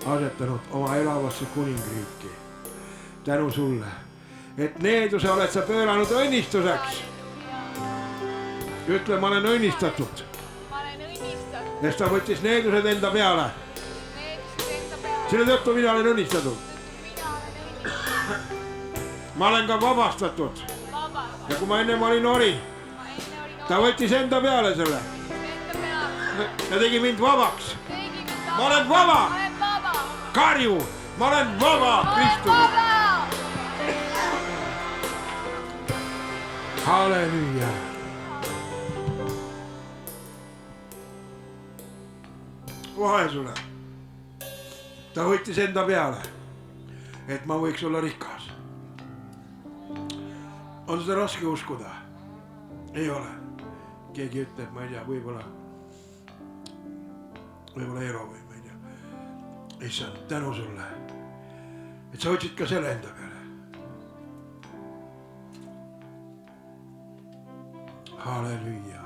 asetanud oma elavasse kuningriiki. Tänu sulle, et needuse oled sa pööranud õnnistuseks. Ütle, ma olen õnnistatud. Sest ta võttis needused enda peale. Selle tõttu mina olen õnnistatud. Ma olen ka vabastatud. Ja kui ma enne olin ori, ta võttis enda peale selle. Ja tegi mind vabaks. Ma olen vaba. Karju, ma olen vaba Kristus. Halleluuja. Vahe sulle. Ta võttis enda peale, et ma võiks olla rikas. On seda raske uskuda? Ei ole. Keegi ütleb, ma ei tea, võib-olla Eero või ma ei tea. Issand, tänu sulle, et sa võtsid ka selle enda peale. Halleluuja.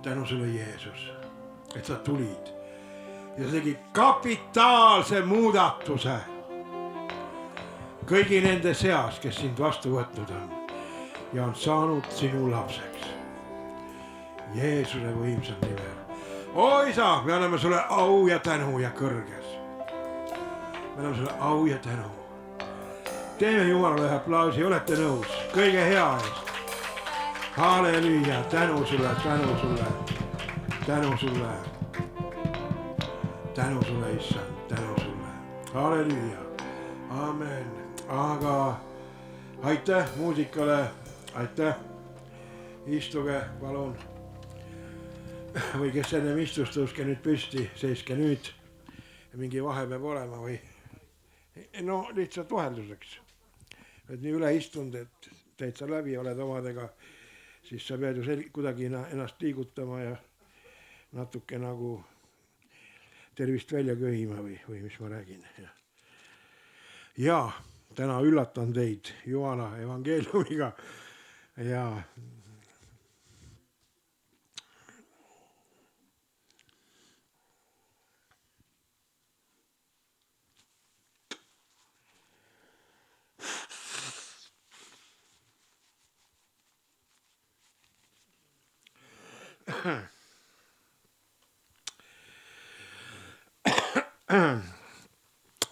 Tänu sulle, Jeesus, et sa tulid ja sa tegid kapitaalse muudatuse kõigi nende seas, kes sind vastu võtnud on ja on saanud sinu lapseks. Jeesuse võimsal nimel. O isa, me anname sulle au ja tänu ja kõrges. Me anname sulle au ja tänu. Teeme Jumalale ühe aplausi, olete nõus? Kõige hea eest. Halleluuja, tänu sulle, tänu sulle, tänu sulle. Tänu sulle, issand, tänu sulle. Halleluuja, amen. Aga aitäh muusikale, aitäh. Istuge, palun. või kes ennem istus, tõuske nüüd püsti, seiske nüüd. Mingi vahe peab olema või no lihtsalt vahelduseks. Et nii üle istunud, et täitsa läbi oled omadega, siis sa pead ju kuidagi ennast liigutama ja natuke nagu tervist välja köhima või mis ma räägin. Ja täna üllatan teid Jumala evangeeliumiga ja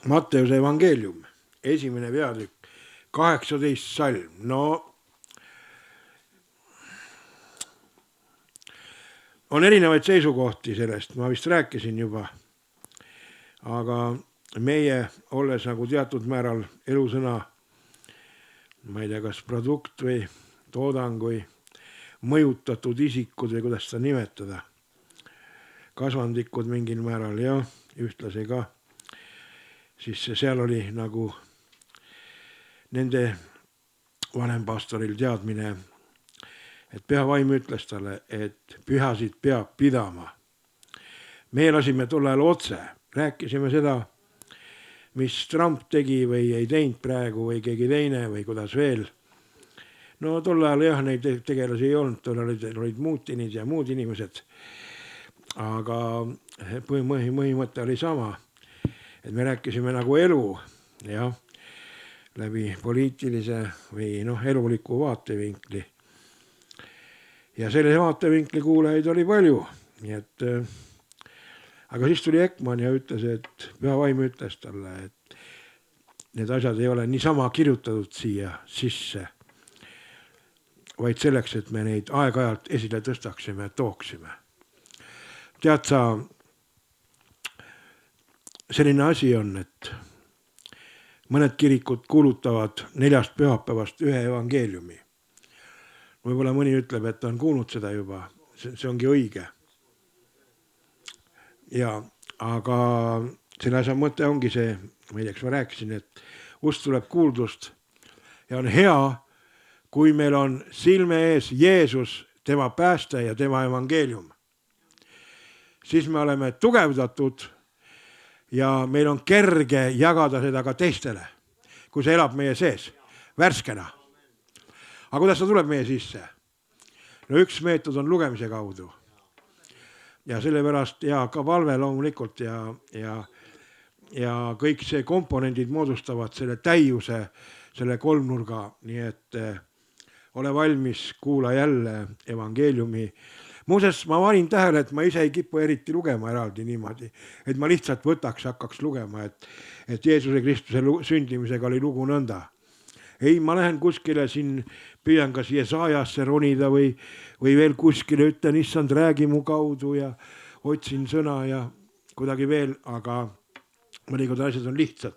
Matteuse evangeelium, 1. peatükk, 18 salm. No on erinevaid seisukohti sellest, ma vist rääkisin juba, aga meie, olles nagu teatud määral elusõna, ma ei tea, kas produkt või toodang või mõjutatud isikud või kuidas seda nimetada, kasvandikud mingil määral ja ühtlasi ka, siis seal oli nagu nende vanempastoril teadmine, et Püha Vaim ütles talle, et pühasid peab pidama. Me lasime tol ajal otse, rääkisime seda, mis Trump tegi või ei teinud praegu või keegi teine või kuidas veel. No tol ajal jah, neid tegelasi ei olnud, tol ajal olid Mutinid ja muud inimesed, aga põhimõte oli sama. Et me rääkisime nagu elu, jah, läbi poliitilise või eluliku vaatevinkli. Ja selle vaatevinkli kuulajaid oli palju, nii et aga siis tuli Ekman ja ütles, et Püha Vaim ütles talle, et need asjad ei ole niisama kirjutatud siia sisse, vaid selleks, et me neid aeg-ajalt esile tõstaksime, tooksime. Tead sa, selline asi on, et mõned kirikud kuulutavad 4 pühapäevast 1 evangeeliumi. Võib-olla mõni ütleb, et on kuulnud seda juba, see ongi õige. Ja, aga selle asja mõte ongi see, ma ei tea, kas ma rääkisin, et usk tuleb kuuldust ja on hea, kui meil on silme ees Jeesus, tema pääste ja tema evangeelium. Siis me oleme tugevdatud ja meil on kerge jagada seda ka teistele, kui see elab meie sees, värskena. Aga kuidas ta tuleb meie sisse? No üks meetod on lugemise kaudu. Ja sellepärast ja ka valve loomulikult ja kõik see komponendid moodustavad selle täiuse, selle kolmnurga, nii et ole valmis, kuula jälle evangeeliumi. Muuseas, ma panin tähele, et ma ise ei kipu eriti lugema eraldi niimoodi, et ma lihtsalt hakkaks lugema, et Jeesuse Kristuse sündimisega oli lugu nõnda. Ei, ma lähen kuskile siin, püüan kas Jesaajasse ronida või veel kuskile ütlen, issand, räägi mu kaudu ja otsin sõna ja kuidagi veel, aga mõnikord asjad on lihtsad.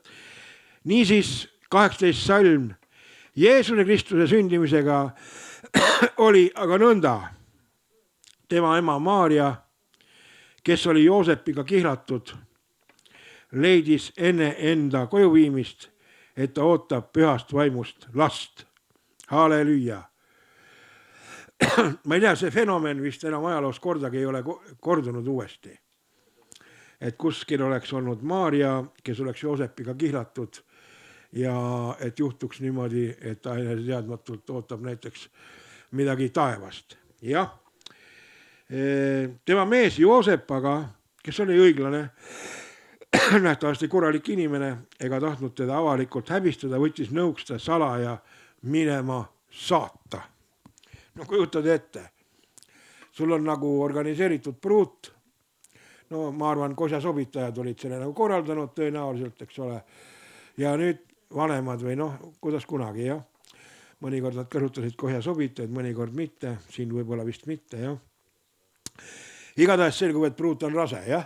Niisiis, 18 salm, Jeesuse Kristuse sündimisega oli aga nõnda. Tema ema Maarja, kes oli Joosepiga kihlatud, leidis enne enda koju viimist, et ta ootab pühast vaimust last. Halleluja. Ma ei tea, see fenomen vist enam ajaloos kordagi ei ole kordunud uuesti. Et kuskil oleks olnud Maarja, kes oleks Joosepiga kihlatud ja et juhtuks niimoodi, et ta teadmatult ootab näiteks midagi taevast. Jah. Tema mees Joosep aga, kes oli õiglane, nähtavasti korralik inimene, ega tahtnud teda avalikult häbistada, võttis nõuks ta salaja minema saata. No kujutad ette, sul on nagu organiseeritud pruut, no ma arvan, kosjasobitajad olid selle nagu korraldanud tõenäoliselt, eks ole, ja nüüd vanemad või kuidas kunagi, jah. Mõnikord nad kasutasid kosjasobitajaid, mõnikord mitte, siin võib-olla vist mitte, jah. Igatahes selgub, et pruut on rase, jah?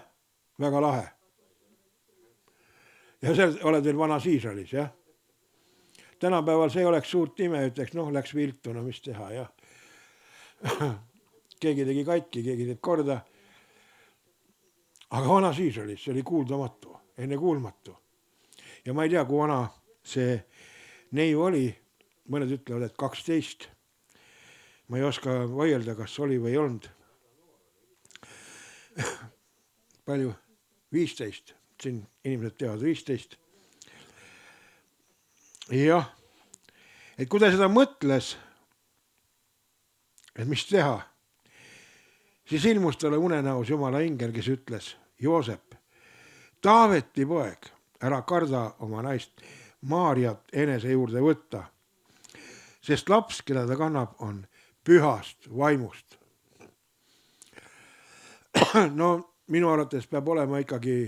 Väga lahe. Ja sa oled veel vanas Iisraelis, jah? Tänapäeval see oleks suurt ime, ütleks, läks viltu, no mis teha, jah? Keegi tegi katki, keegi teeb korda aga vana siis oli, see oli kuuldamatu, ennekuulmatu. Ja ma ei tea, kui vana see neiu oli, mõned ütlevad, et 12. Ma ei oska vaielda, kas oli või ei olnud. Palju? 15. Siin inimesed teavad 15. Jah, et kui ta seda mõtles, et mis teha, siis ilmus talle unenäos Jumala ingel, kes ütles, Joosep, Taaveti poeg, ära karda oma naist Maarjat enese juurde võtta, sest laps, keda ta kannab, on pühast vaimust. No minu arvates peab olema ikkagi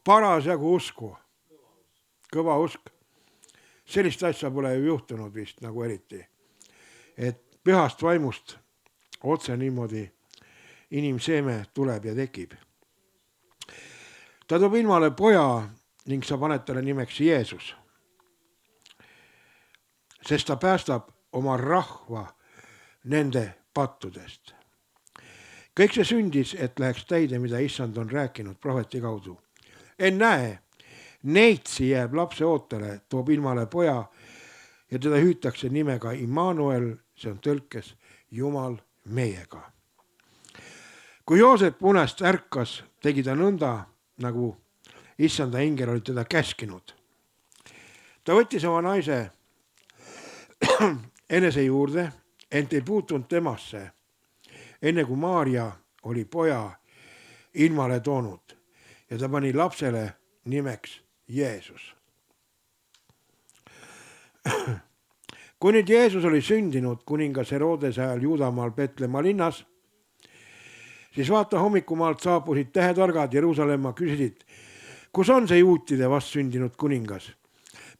parasjagu usku, kõva usk. Sellist asja pole ju juhtunud vist nagu eriti, et pühast vaimust otse niimoodi inimseeme tuleb ja tekib. Ta toob ilmale poja ning sa paned talle nimeks Jeesus, sest ta päästab oma rahva nende pattudest. Kõik see sündis, et läheks täide, mida issand on rääkinud prohveti kaudu. Ennäe, neitsi jääb lapse ootele, toob ilmale poja ja teda hüütakse nimega Immanuel, see on tõlkes Jumal meiega. Kui Joosep unest ärkas, tegi ta nõnda, nagu issanda ingel oli teda käskinud. Ta võttis oma naise enese juurde, ent ei puutunud temasse, enne kui Maarja oli poja ilmale toonud ja ta pani lapsele nimeks Jeesus. Kui nüüd Jeesus oli sündinud kuningas Herodese ajal Juudamaal Petlemma linnas, siis vaata hommikumaalt saabusid tähetargad Jeruusalemma, küsisid, kus on see juutide vast sündinud kuningas?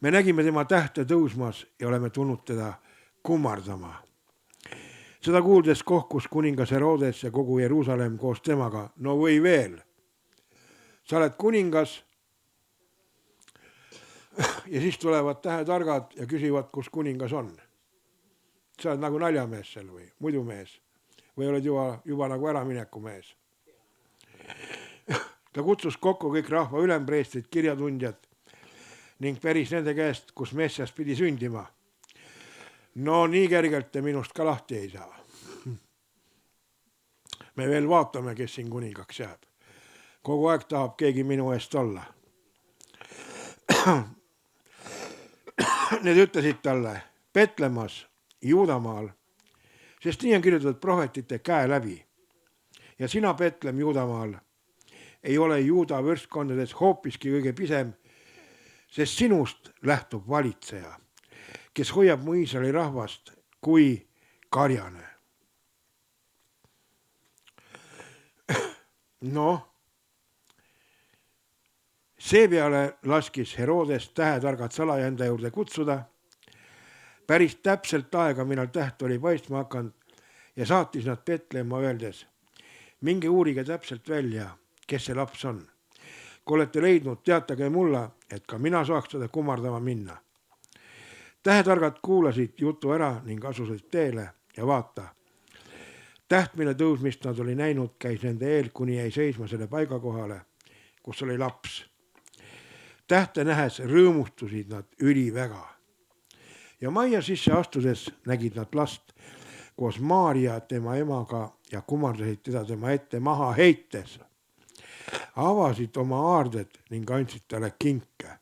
Me nägime tema tähte tõusmas ja oleme tulnud teda kummardama. Seda kuuldes kohkus kuningas Herodes ja kogu Jeruusalemm koos temaga. No või veel, sa oled kuningas ja siis tulevad tähetargad ja küsivad, kus kuningas on. Sa oled nagu naljamees seal või muidu mees või oled juba nagu äramineku mees. Ta kutsus kokku kõik rahva ülempreestrid, kirjatundjad ning päris nende käest, kus Messias pidi sündima. No nii kergelt te minust ka lahti ei saa. Me veel vaatame, kes siin kuningaks jääb. Kogu aeg tahab keegi minu eest olla. Need ütlesid talle Petlemmas, Juudamaal, sest nii on kirjutatud prohvetite käe läbi. Ja sina, Petlem, Juudamaal, ei ole Juuda võrstkondades hoopiski kõige pisem, sest sinust lähtub valitseja, kes hoiab mu Iisraeli rahvast kui karjane. No, seepeale laskis Herodes tähetargad salaja enda juurde kutsuda, päris täpselt aega, millal täht oli paistma hakanud ja saatis nad Petlemma öeldes, minge uurige täpselt välja, kes see laps on. Kui olete leidnud, teatage mulle, et ka mina saaks teda kummardama minna. Tähetargad kuulasid jutu ära ning asusid teele ja vaata. Täht, mille tõusmist nad oli näinud, käis nende eel, kuni jäi seisma selle paigakohale, kus oli laps. Tähte nähes rõõmustusid nad üliväga. Ja majja sisse astudes nägid nad last koos Maarja tema emaga ja kummardasid teda tema ette maha heites. Avasid oma aarded ning andsid talle kinke.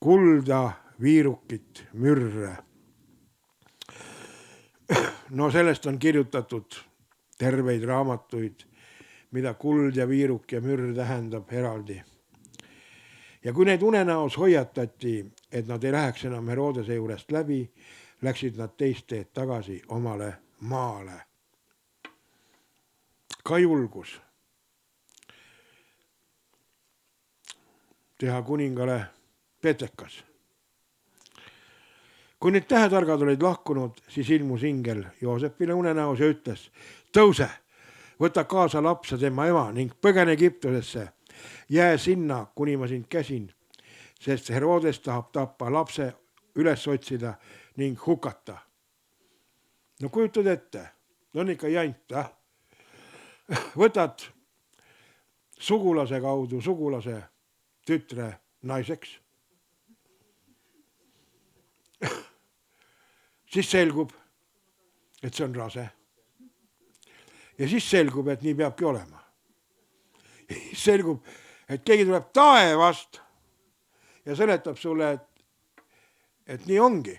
Kulda, viirukit, mürre. No sellest on kirjutatud terveid raamatuid, mida kuld ja viiruk ja mürr tähendab eraldi. Ja kui neid unenäos hoiatati, et nad ei läheks enam Herodese juurest läbi, läksid nad teist teed tagasi omale maale. Ka julgus teha kuningale petekas. Kui nüüd tähetargad olid lahkunud, siis ilmus ingel Joosepile unenäos ja ütles, tõuse, võta kaasa laps ja tema ema ning põgene Egiptusesse. Jää sinna, kuni ma sind käsin, sest Herodes tahab tappa lapse, üles otsida ning hukata. No kujutad ette, on ikka jant. Võtad sugulase kaudu sugulase tütre naiseks, siis selgub, et see on rase. Ja siis selgub, et nii peabki olema. Ja siis selgub, et keegi tuleb taevast ja seletab sulle, et nii ongi.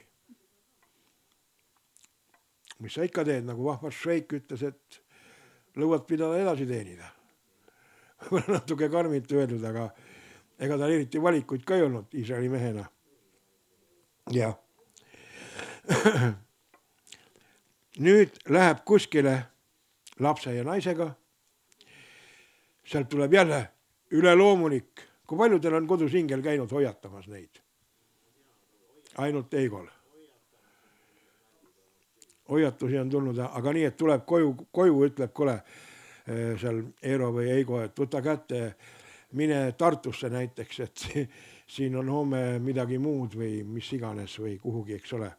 Mis sa ikka teed, nagu Vahvar Šveik ütles, et lõuad pidada edasi teenida. Võib-olla natuke karmilt öeldud, aga ega tal eriti valikuid ka ei olnud Iisraeli mehena. Ja nüüd läheb kuskile lapse ja naisega. Sealt tuleb jälle üleloomulik. Kui palju teil on kodus ingel käinud hoiatamas neid? Ainult Eigol. Hoiatusi on tulnud, aga nii, et tuleb koju ütleb, kole seal Eero või Eigo, et võta kätte, mine Tartusse näiteks, et siin on homme midagi muud või mis iganes või kuhugi, eks ole.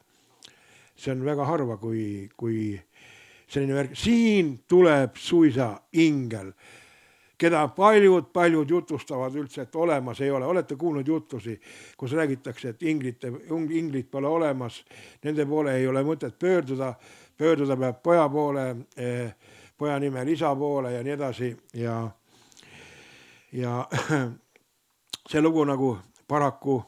See on väga harva, kui selline värk. Siin tuleb suisa ingel, keda paljud jutustavad üldse, et olemas ei ole. Olete kuulnud jutusi, kus räägitakse, et inglid pole olemas, nende poole ei ole mõtet pöörduda peab poja poole, poja nimel isa poole ja nii edasi. Ja see lugu nagu paraku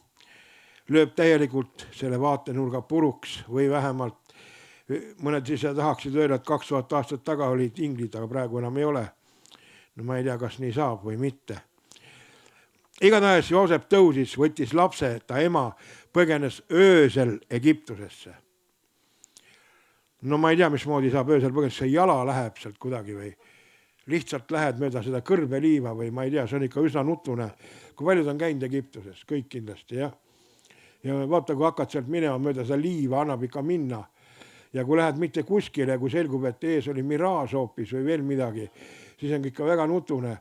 lööb täielikult selle vaatenurga puruks või vähemalt mõned siis tahaksid öelda, et 2000 aastat taga olid inglid, aga praegu enam ei ole. No ma ei tea, kas nii saab või mitte. Igatahes Joosep tõusis, võttis lapse, ta ema põgenes öösel Egiptusesse. No ma ei tea, mismoodi saab öösel põgenes, see jala läheb sealt kuidagi või lihtsalt lähed mööda seda kõrbeliiva või ma ei tea, see on ikka üsna nutune. Kui paljud on käinud Egiptuses, kõik kindlasti, jah. Ja vaata, kui hakkad sealt minema mööda seda liiva, annab ikka minna. Ja kui lähed mitte kuskile, kui selgub, et ees oli miraaž hoopis või veel midagi, siis on ikka väga nutune.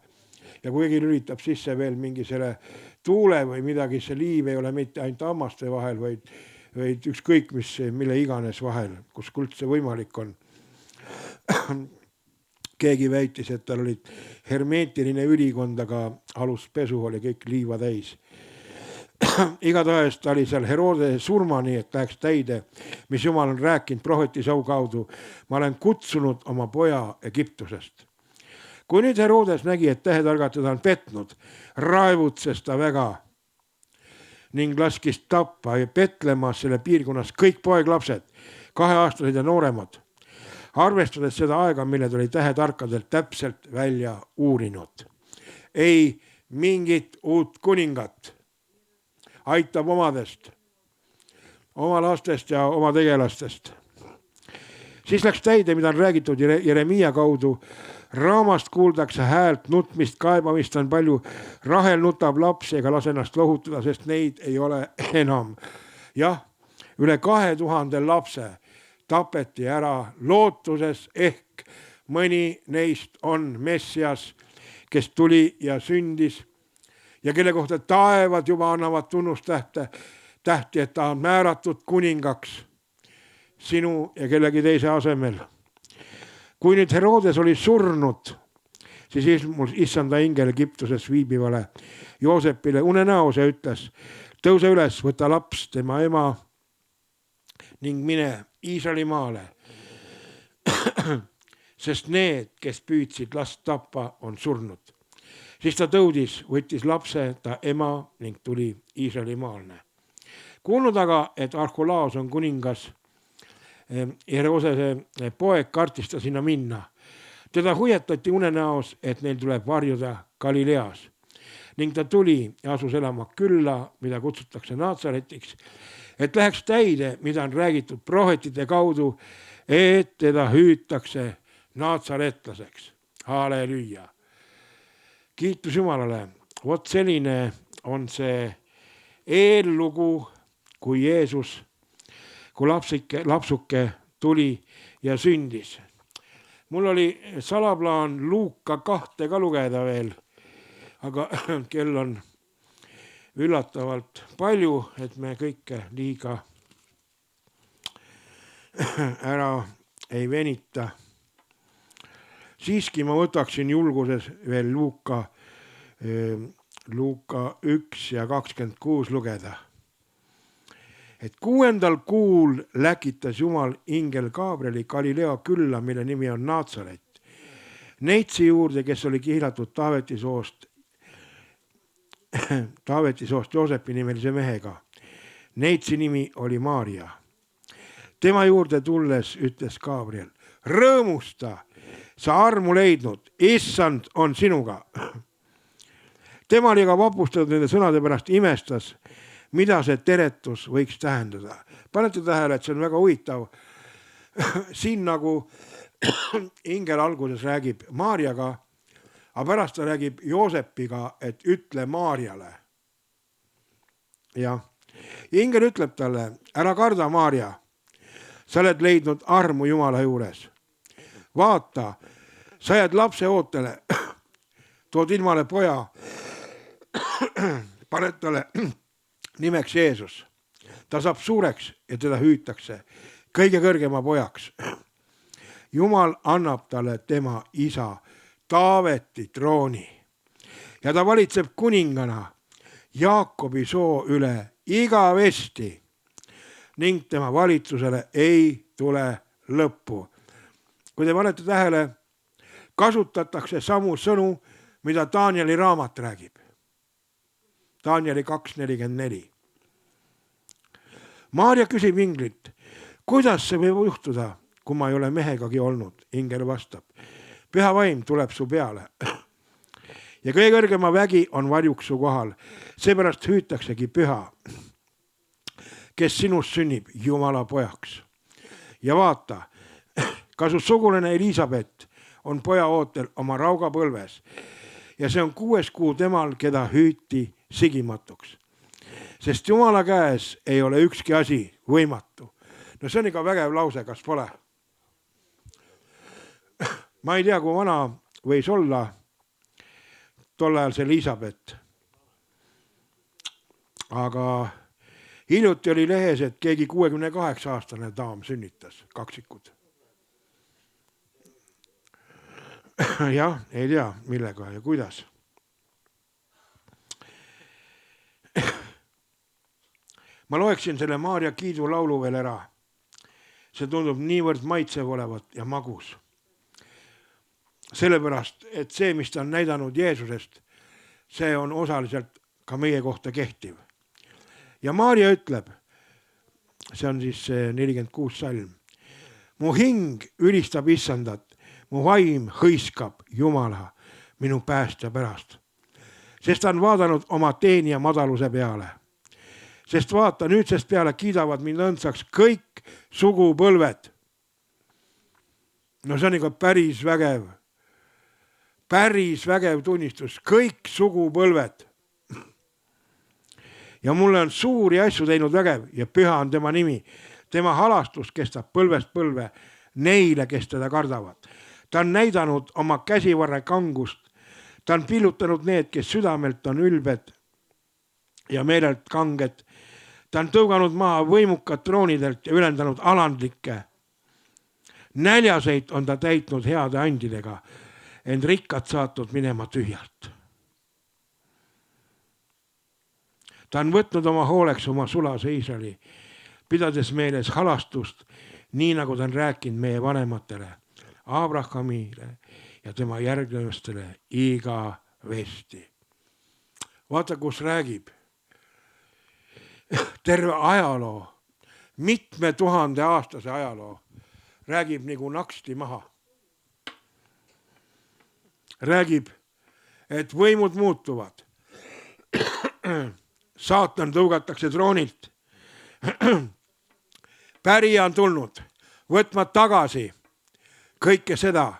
Ja kui keegi lülitab sisse veel mingi selle tuule või midagi, see liiv ei ole mitte ainult hammaste vahel, vaid ükskõik mis, mille iganes vahel, kus üldse võimalik on. Keegi väitis, et tal oli hermeetiline ülikond, aga aluspesu oli kõik liiva täis. Igatahes ta oli seal Heroode surmani, et läheks täide, mis Jumal on rääkinud prohveti suu kaudu. Ma olen kutsunud oma poja Egiptusest. Kui nüüd Herodes nägi, et tähetargad teda on petnud, raevutses ta väga ning laskis tappa ja Petlemas selle piirkonnas kõik poeglapsed, 2-aastased ja nooremad, arvestades seda aega, mille ta oli tähetarkadelt täpselt välja uurinud. Ei mingit uut kuningat. Aitab omadest, oma lastest ja oma tegelastest. Siis läks täide, mida on räägitud Jeremiia kaudu. Raamast kuuldakse häält, nutmist, kaebamist on palju. Rahel nutab lapsi ega lase ennast lohutada, sest neid ei ole enam. Jah, üle 2000 lapse tapeti ära lootuses ehk mõni neist on Messias, kes tuli ja sündis. Ja kelle kohta taevad juba annavad tunnustähti, et ta on määratud kuningaks sinu ja kellegi teise asemel. Kui nüüd Herodes oli surnud, siis ilmus issanda ingel Egiptuses viibivale Joosepile unenäos ja ütles, tõuse üles, võta laps, tema ema ning mine Iisraeli maale, sest need, kes püüdsid last tappa, on surnud. Siis ta tõudis, võttis lapse, ta ema ning tuli Iisraeli maalne. Kuulnud aga, et Arhulaos on kuningas, Herodese poeg kartis ta sinna minna. Teda huietati unenäos, et neil tuleb varjuda Galileas. Ning ta tuli ja asus elama külla, mida kutsutakse Natsaretiks, et läheks täide, mida on räägitud prohvetide kaudu, et teda hüütakse natsaretlaseks. Halleluja. Kiitus Jumalale. Vot selline on see eellugu, kui Jeesus, kui lapsuke tuli ja sündis. Mul oli salaplaan Luuka 2 ka lugeda veel, aga kell on üllatavalt palju, et me kõike liiga ära ei venita. Siiski ma võtaksin julguses veel Luuka Luuka 1 ja 26 lugeda. Et 6. kuul läkitas Jumal ingel Gabrieli Galilea külla, mille nimi on Naatsaret. Neitsi juurde, kes oli kihlatud Taaveti soost Joosepi nimelise mehega. Neitsi nimi oli Maarja. Tema juurde tulles ütles Gabriel, rõõmusta, sa armu leidnud, issand on sinuga. Tema oli ka vapustatud nende sõnade pärast, imestas, mida see teretus võiks tähendada. Panete tähele, et see on väga huvitav. Siin nagu ingel alguses räägib Maarjaga, aga pärast ta räägib Joosepiga, et ütle Maarjale. Ja ingel ütleb talle, ära karda, Maarja, sa oled leidnud armu Jumala juures. Vaata, sa jääd lapse ootele, tood ilmale poja, paned talle nimeks Jeesus. Ta saab suureks ja teda hüütakse kõige kõrgema pojaks. Jumal annab talle tema isa Taaveti trooni ja ta valitseb kuningana Jaakobi soo üle igavesti ning tema valitsusele ei tule lõppu. Kui te panete tähele, kasutatakse samu sõnu, mida Danieli raamat räägib. Danieli 2.44. Maarja küsib inglilt, kuidas see võib juhtuda, kui ma ei ole mehegagi olnud? Ingel vastab, püha vaim tuleb su peale. Ja kõige kõrgema vägi on varjuks su kohal, seepärast hüütaksegi püha, kes sinust sünnib Jumala pojaks. Ja vaata, ka su sugulane Elisabeth on poja ootel oma raugapõlves ja see on 6. kuu temal, keda hüüti sigimatuks. Sest Jumala käes ei ole ükski asi võimatu. No see on ikka vägev lause, kas pole? Ma ei tea, kui vana võis olla tol ajal see Elisabeth. Aga hiljuti oli lehes, et keegi 68-aastane daam sünnitas, kaksikud. Jah, ei tea, millega ja kuidas. Ma loeksin selle Maarja kiidulaulu veel ära. See tundub niivõrd maitsev olevat ja magus. Sellepärast, et see, mis ta on näidanud Jeesusest, see on osaliselt ka meie kohta kehtiv. Ja Maarja ütleb, see on siis 46 salm, mu hing ülistab issandat, mu vaim hõiskab Jumala minu päästja pärast. Sest ta on vaadanud oma teenija madaluse peale. Sest vaata, nüüdsest peale kiidavad mind õndsaks kõik sugupõlved. No see on ikka päris vägev tunnistus, kõik sugupõlved. Ja mulle on suuri asju teinud vägev ja püha on tema nimi. Tema halastus kestab põlvest põlve neile, kes teda kardavad. Ta on näidanud oma käsivarre kangust. Ta on pillutanud need, kes südamelt on ülbed ja meelelt kanged. Ta on tõuganud maha võimukad troonidelt ja ülendanud alandlikke. Näljaseid on ta täitnud heade andidega, ent rikkad saatnud minema tühjalt. Ta on võtnud oma hooleks oma sulase Iisraeli, pidades meeles halastust, nii nagu ta on rääkinud meie vanematele, Abrahamile ja tema järglastele igavesti. Vaata, kus räägib terve ajaloo, mitme 1000 aastase ajaloo, räägib nagu naksti maha. Räägib, et võimud muutuvad. Saatan tõugatakse troonilt. Pärija on tulnud võtma tagasi kõike seda,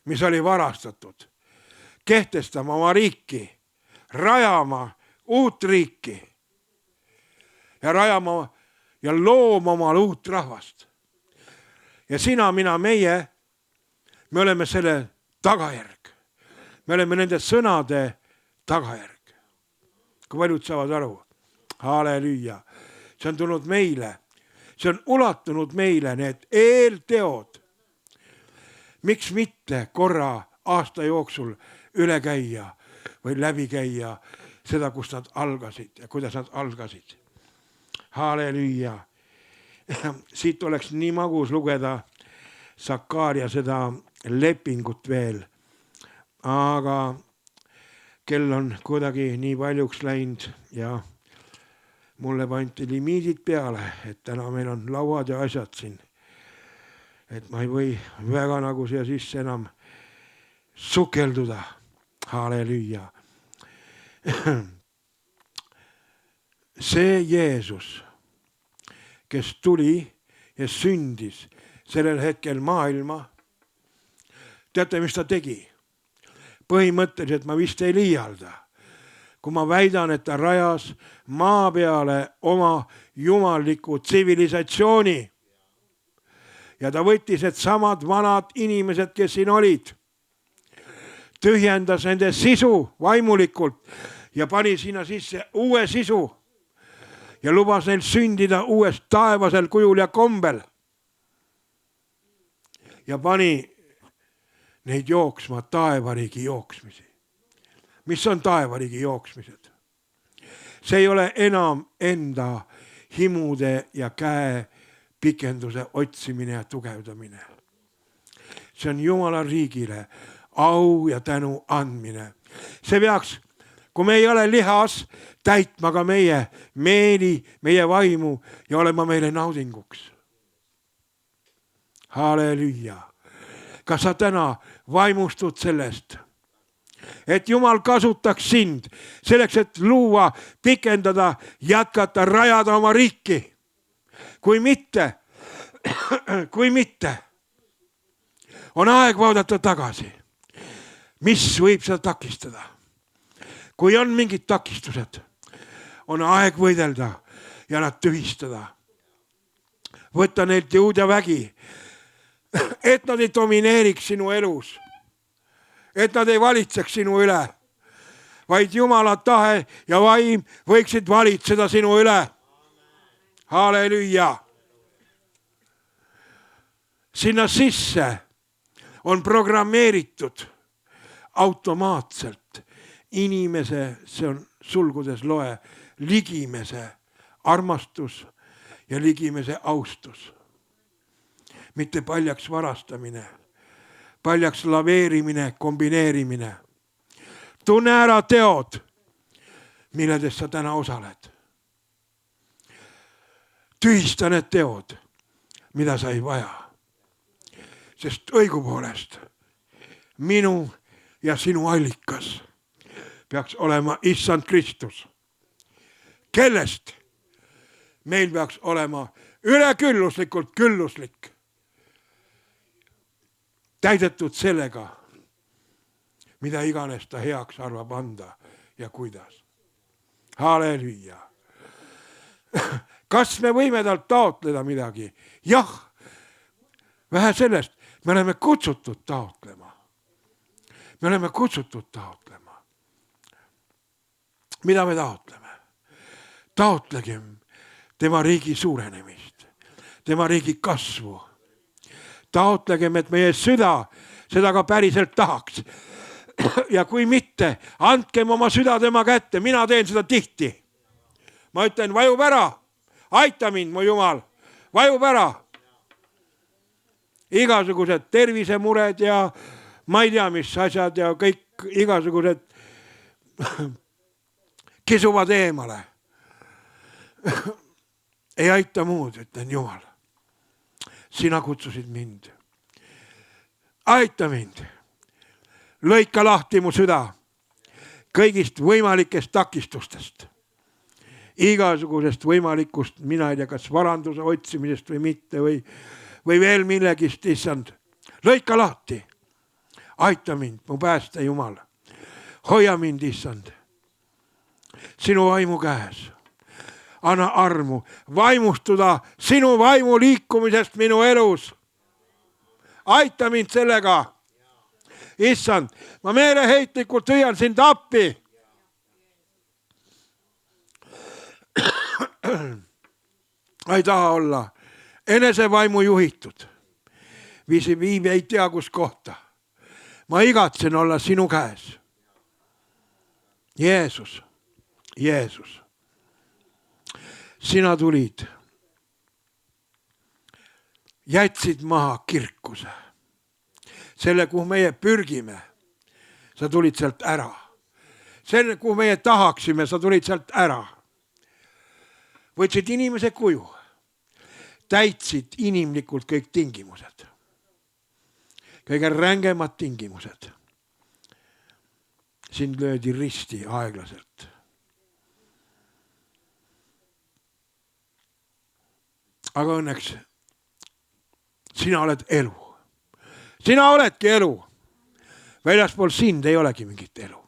mis oli varastatud. Kehtestama oma riiki, rajama uut riiki ja rajama ja looma omal uut rahvast. Ja sina, mina, meie, me oleme selle tagajärg. Me oleme nende sõnade tagajärg. Kui paljud saavad aru. Halleluja. See on tulnud meile. See on ulatunud meile need eelteod. Miks mitte korra aasta jooksul üle käia või läbi käia seda, kust nad algasid ja kuidas nad algasid. Halleluuja. Siit oleks nii magus lugeda Sakaaria seda lepingut veel, aga kell on kuidagi nii paljuks läinud ja mulle pandi limiidid peale, et täna meil on lauad ja asjad siin. Et ma ei või väga nagu siia sisse enam sukelduda. Halleluuja. See Jeesus, kes tuli ja sündis sellel hetkel maailma, teate, mis ta tegi? Põhimõtteliselt ma vist ei liialda, kui ma väidan, et ta rajas maa peale oma jumalliku tsivilisatsiooni. Ja ta võttis need samad vanad inimesed, kes siin olid, tühjendas nende sisu vaimulikult ja pani sinna sisse uue sisu ja lubas neil sündida uuest taevasel kujul ja kombel. Ja pani neid jooksma taevariigi jooksmisi. Mis on taevariigi jooksmised? See ei ole enam enda himude ja käe pikenduse otsimine ja tugevdamine. See on Jumala riigile au ja tänu andmine. See peaks, kui me ei ole lihas, täitma ka meie meeli, meie vaimu ja olema meile naudinguks. Halleluuja. Kas sa täna vaimustud sellest, et Jumal kasutaks sind selleks, et luua, pikendada, jätkata, rajada oma riiki? Kui mitte, on aeg vaadata tagasi. Mis võib seda takistada? Kui on mingid takistused, on aeg võidelda ja nad tühistada. Võtta neilt jõud ja vägi, et nad ei domineeriks sinu elus, et nad ei valitseks sinu üle, vaid Jumala tahe ja vaim võiksid valitseda sinu üle. Halleluuja. Sinna sisse on programmeeritud automaatselt inimese, see on sulgudes loe, ligimese armastus ja ligimese austus. Mitte paljaks varastamine, paljaks laveerimine, kombineerimine. Tunne ära teod, milledes sa täna osaled. Tühista need teod, mida sa ei vaja. Sest õigupoolest minu ja sinu allikas peaks olema Issand Kristus, kellest meil peaks olema ülekülluslikult külluslik, täidetud sellega, mida iganes ta heaks arvab anda ja kuidas. Halleluuja. Kas me võime talt taotleda midagi? Jah, vähe sellest, me oleme kutsutud taotlema. Me oleme kutsutud taotlema. Mida me taotleme? Taotlegem tema riigi suurenemist, tema riigi kasvu. Taotlegem, et meie süda seda ka päriselt tahaks. Ja kui mitte, andkem oma süda tema kätte. Mina teen seda tihti. Ma ütlen, vajub ära. Aita mind, mu Jumal. Vajub ära. Igasugused tervisemured ja ma ei tea, mis asjad ja kõik igasugused kisuvad eemale. Ei aita muud, ütlen Jumal. Sina kutsusid mind. Aita mind. Lõika lahti mu süda kõigist võimalikest takistustest. Igasugusest võimalikust, mina ei tea, kas varanduse otsimisest või mitte või veel millegist, issand. Lõika lahti. Aita mind, mu pääste Jumal. Hoia mind, issand. Sinu vaimu käes. Anna armu vaimustuda sinu vaimu liikumisest minu elus. Aita mind sellega. Issand, ma meeleheitlikult hüüan sind appi. Ma ei taha olla enesevaimu juhitud. Viib ei tea kus kohta. Ma igatsen olla sinu käes. Jeesus, Jeesus, sina tulid, jätsid maha kirkuse. Selle, kuhu meie pürgime, sa tulid sealt ära. Selle, kuhu meie tahaksime, sa tulid sealt ära. Võtsid inimese kuju, täitsid inimlikult kõik tingimused. Kõige rängemad tingimused. Sind löödi risti aeglaselt. Aga õnneks sina oled elu. Sina oledki elu. Väljaspool sind ei olegi mingit elu.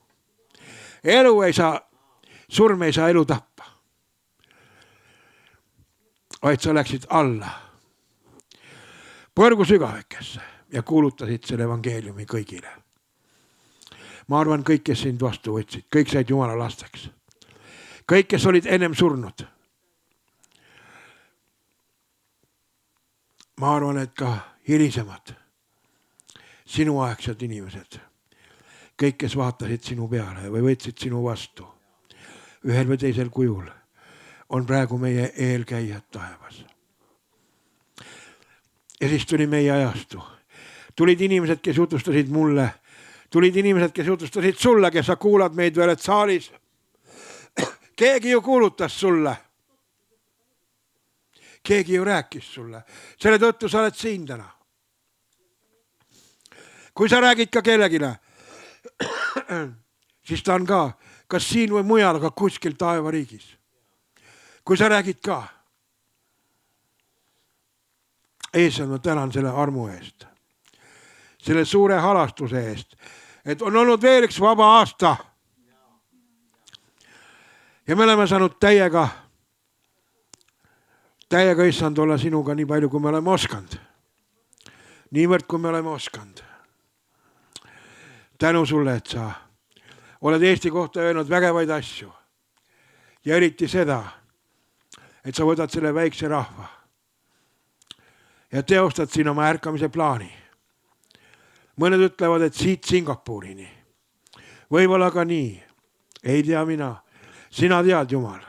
Elu ei saa, surm ei saa elu tappa. Vaid sa läksid alla põrgu sügavekesse ja kuulutasid selle evangeeliumi kõigile. Ma arvan, kõik, kes sind vastu võtsid, kõik said Jumala lasteks. Kõik, kes olid ennem surnud. Ma arvan, et ka hilisemad sinuaegsed inimesed, kõik, kes vaatasid sinu peale või võtsid sinu vastu ühel või teisel kujul, on praegu meie eelkäijad taevas. Ja siis tuli meie ajastu. Tulid inimesed, kes jutustasid mulle, tulid inimesed, kes jutustasid sulle, kes sa kuulad meid veel, et saalis. Keegi ju kuulutas sulle. Keegi ju rääkis sulle. Selle tõttu sa oled siin täna. Kui sa räägid ka kellegile, siis ta on ka, kas siin või mujal, aga kuskil taevariigis. Kui sa räägid ka, Eesel ma tänan selle armu eest, selle suure halastuse eest, et on olnud veel üks vaba aasta. Ja me oleme saanud täiega issand olla sinuga nii palju, kui me oleme oskanud. Niivõrd, kui me oleme oskanud. Tänu sulle, et sa oled Eesti kohta öelnud vägevaid asju. Ja eriti seda, et sa võtad selle väikse rahva ja teostad siin oma ärkamise plaani. Mõned ütlevad, et siit Singapurini. Võib-olla ka nii. Ei tea mina. Sina tead, Jumal.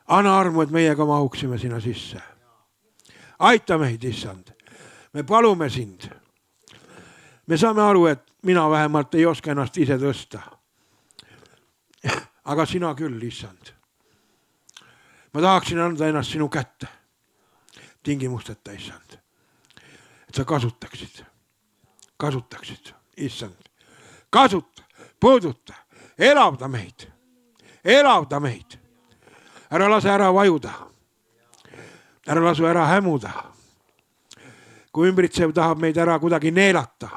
Anna armu, et meiega mahuksime sinna sisse. Aita meid, issand. Me palume sind. Me saame aru, et mina vähemalt ei oska ennast ise tõsta. Aga sina küll, issand. Ma tahaksin anda ennast sinu kätte. Tingimusteta, issand. Et sa kasutaksid, issand. Kasuta, puuduta, elavda meid. Ära lase ära vajuda. Ära lasu ära hämuda. Kui ümbritsev tahab meid ära kuidagi neelata.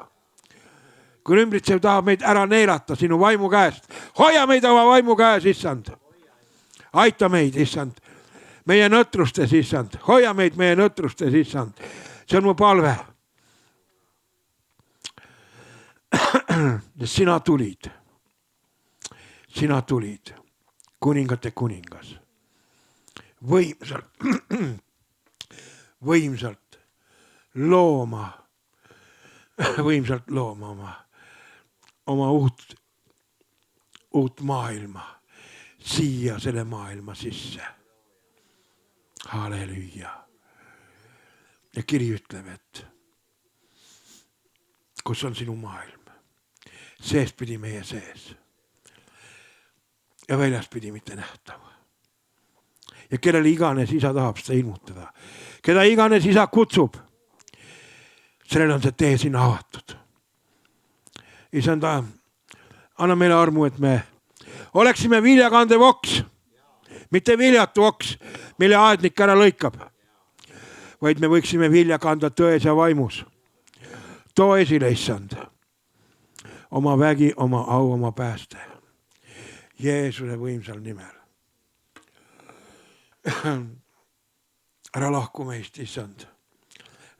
Kui ümbritsev tahab meid ära neelata sinu vaimu käest. Hoia meid oma vaimu käes, issand. Aita meid, issand. Meie nõtrustes, issand. Hoia meid meie nõtrustes, issand. See on mu palve. Sina tulid. Kuningate kuningas. Võimsalt looma oma uut maailma siia selle maailma sisse. Halleluja. Ja kiri ütleb, et kus on sinu maailm? Seest pidi meie sees. Ja väljas pidi mitte nähtav. Ja kellele iganes isa tahab seda ilmutada. Keda iganes isa kutsub. Sellel on see tee sinna avatud. Isand, anna meile armu, et me oleksime viljakandev oks. Mitte viljatu oks, mille aednik ära lõikab. Vaid me võiksime vilja kanda tões ja vaimus. Too esile, issand. Oma vägi, oma au, oma pääste. Jeesuse võimsal nimel. Ära lahku meist, issand.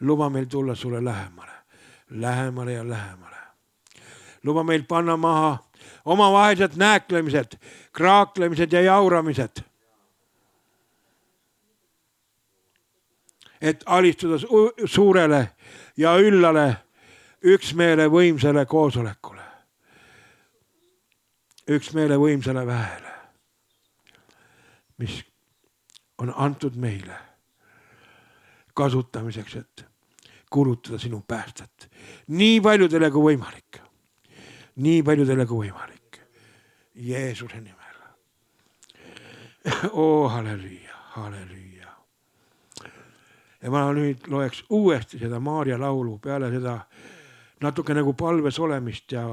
Luba meil tulla sulle lähemale ja lähemale. Luba meil panna maha omavahelised nääklemised, kraaklemised ja jauramised. Et alistuda suurele ja üllale üksmeele võimsale koosolekule. üksmeele võimsale väele, mis on antud meile kasutamiseks, et kulutada sinu päästet. Nii paljudele kui võimalik. Nii paljudele kui võimalik. Jeesuse nimel. Halleluuja, halleluuja. Ja ma nüüd loeks uuesti seda Maarja laulu peale seda natuke nagu palves olemist ja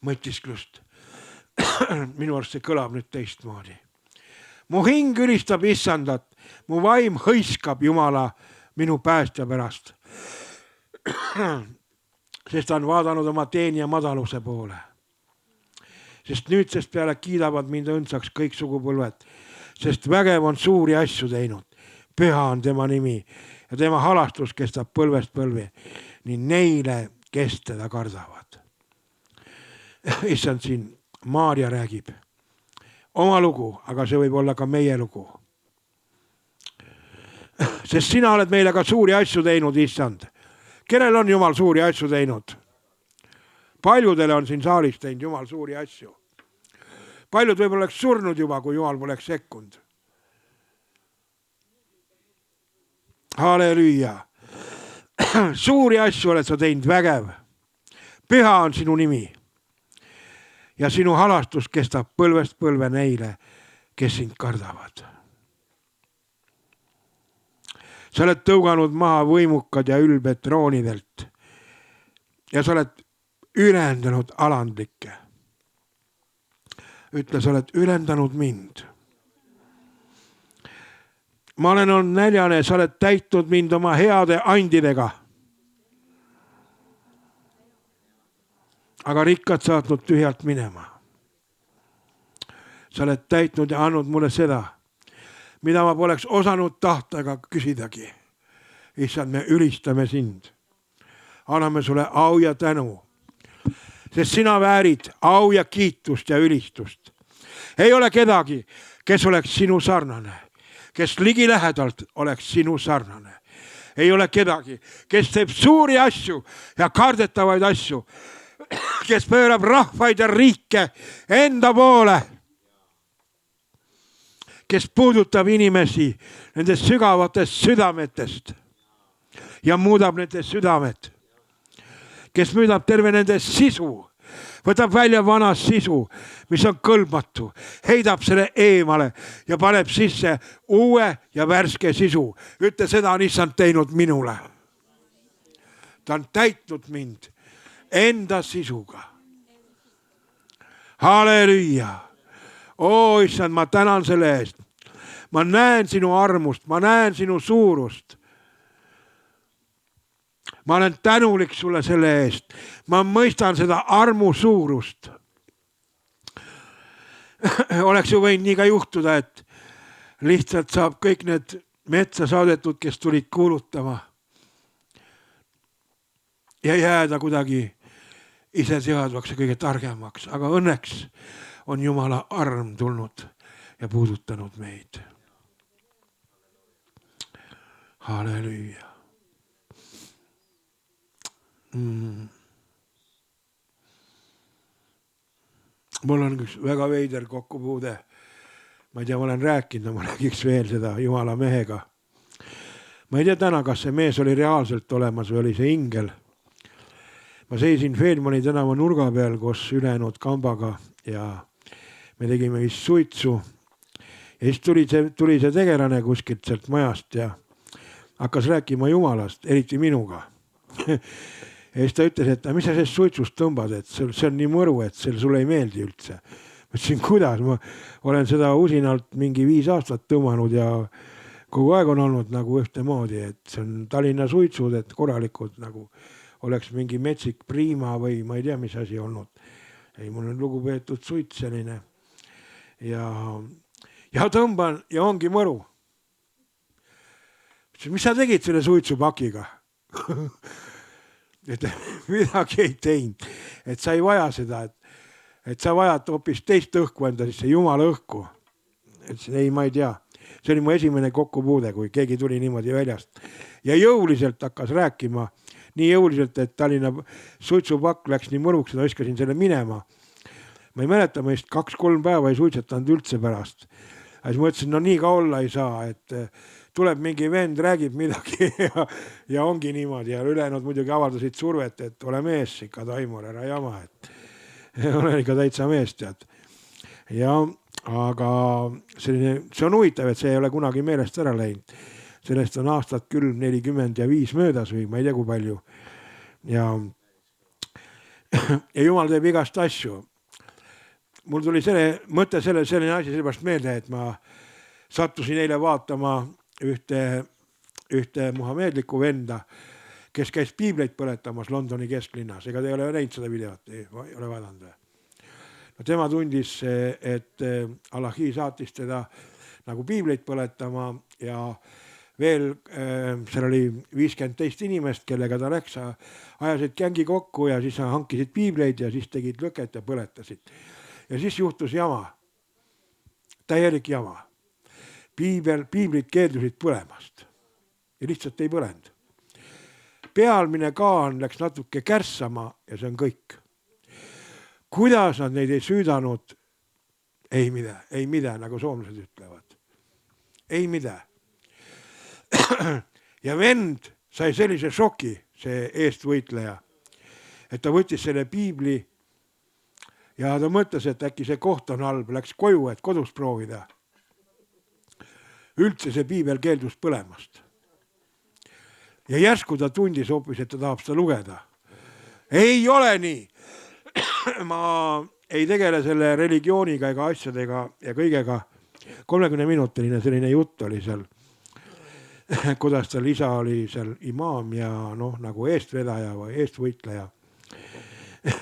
mõtisklust. Minu arust see kõlab nüüd teistmoodi. Mu hing ülistab Issandat, mu vaim hõiskab Jumala minu päästja pärast. Sest ta on vaadanud oma teenija madaluse poole. Sest nüüdsest peale kiidavad mind õndsaks kõik sugupõlved, sest vägev on suuri asju teinud. Püha on tema nimi ja tema halastus kestab põlvest põlvi, nii neile, kes teda kardavad. Issand, siin Maarja räägib oma lugu, aga see võib olla ka meie lugu. Sest sina oled meile ka suuri asju teinud, Issand. Kellel on Jumal suuri asju teinud? Paljudele on siin saalis teinud Jumal suuri asju. Paljud võib-olla oleks surnud juba, kui Jumal poleks sekkunud. Halleluuja. Suuri asju oled sa teinud, vägev. Püha on sinu nimi. Ja sinu halastus kestab põlvest põlve neile, kes sind kardavad. Sa oled tõuganud maha võimukad ja ülbed troonidelt ja sa oled ülendanud alandlikke. Ütle, sa oled ülendanud mind. Ma olen olnud näljane, sa oled täitnud mind oma heade andidega. Aga rikkad saatnud tühjalt minema. Sa oled täitnud ja andnud mulle seda, mida ma poleks osanud tahta ega küsidagi. Issand, me ülistame sind. Anname sulle au ja tänu. Sest sina väärid au ja kiitust ja ülistust. Ei ole kedagi, kes oleks sinu sarnane. Kes ligilähedalt oleks sinu sarnane. Ei ole kedagi, kes teeb suuri asju ja kardetavaid asju. Kes pöörab rahvaid ja riike enda poole. Kes puudutab inimesi nendest sügavatest südametest ja muudab nende südamed. Kes muudab terve nende sisu, võtab välja vana sisu, mis on kõlbmatu, heidab selle eemale ja paneb sisse uue ja värske sisu. Ütle, seda on Issand teinud minule. Ta on täitnud mind enda sisuga. Halleluuja. Issand, ma tänan selle eest. Ma näen sinu armust, ma näen sinu suurust. Ma olen tänulik sulle selle eest. Ma mõistan seda armu suurust. Oleks ju võinud nii ka juhtuda, et lihtsalt saab kõik need metsa saadetud, kes tulid kuulutama ja jääda kuidagi iseseadvaks ja kõige targemaks. Aga õnneks on Jumala arm tulnud ja puudutanud meid. Halleluuja. Mul on üks väga veider kokkupuude. Ma ei tea, ma olen rääkinud, ma räägiks veel seda Jumala mehega. Ma ei tea täna, kas see mees oli reaalselt olemas või oli see ingel. Ma seisin Feldmani tänava nurga peal koos ülejäänud kambaga ja me tegime vist suitsu. Ja siis tuli see tegelane kuskilt sealt majast ja hakkas rääkima Jumalast, eriti minuga. Ja siis ta ütles, et mis sa sellest suitsust tõmbad, et see on nii mõru, et sulle ei meeldi üldse. Ma ütlesin, kuidas? Ma olen seda usinalt mingi 5 aastat tõmmanud ja kogu aeg on olnud nagu ühtemoodi, et see on Tallinna suitsud, et korralikud nagu oleks mingi metsik priima või ma ei tea, mis asi olnud. Ei, mul on lugupeetud suits selline. Ja tõmban ja ongi mõru. Mis sa tegid selle suitsupakiga? Et midagi ei teinud. Et sa ei vaja seda, et sa vajad hoopis teist õhku enda, siis see Jumala õhku. Et ei, ma ei tea. See oli mu esimene kokkupuude, kui keegi tuli niimoodi väljast. Ja jõuliselt hakkas rääkima nii jõuliselt, et Tallinna suitsupakk läks nii mõruks, et viskasin selle minema. Ma ei mäleta, ma vist 2-3 päeva ei suitsetanud üldse pärast. Ja siis mõtlesin, no nii ka olla ei saa, et tuleb mingi vend, räägib midagi ja ongi niimoodi. Ja ülejäänud muidugi avaldasid survet, et ole mees ikka, Taimur, ära jama, et olen ikka täitsa mees, tead. Ja, aga selline, see on huvitav, et see ei ole kunagi meelest ära läinud. Sellest on aastat küll 45 möödas või ma ei tea kui palju. Ja Jumal teeb igast asju. Mul tuli selline asi sellepärast meelde, et ma sattusin eile vaatama ühte muhameedlikku venda, kes käis piibleid põletamas Londoni kesklinnas. Ega te ei ole näinud seda videot, ei ole vaadanud. No, tema tundis, et Allahi saatis teda nagu piibleid põletama ja veel seal oli 50 teist inimest, kellega ta läks, ajasid gängi kokku ja siis hankisid piibleid ja siis tegid lõket ja põletasid. Ja siis juhtus jama, täielik jama. Piiblid keeldusid põlemast ja lihtsalt ei põlenud. Pealmine kaan läks natuke kärssama ja see on kõik. Kuidas nad neid ei süüdanud? Ei mida, nagu soomlased ütlevad. Ei mida. Ja vend sai sellise šoki, see eestvõitleja, et ta võttis selle piibli ja ta mõtles, et äkki see koht on halb, läks koju, et kodus proovida. Üldse see piibel keeldus põlemast. Ja järsku ta tundis hoopis, et ta tahab seda lugeda. Ei ole nii. Ma ei tegele selle religiooniga ega asjadega ja kõigega. 30-minutiline selline jutt oli seal. Kuidas tal isa oli seal imaam ja nagu eestvedaja või eestvõitleja.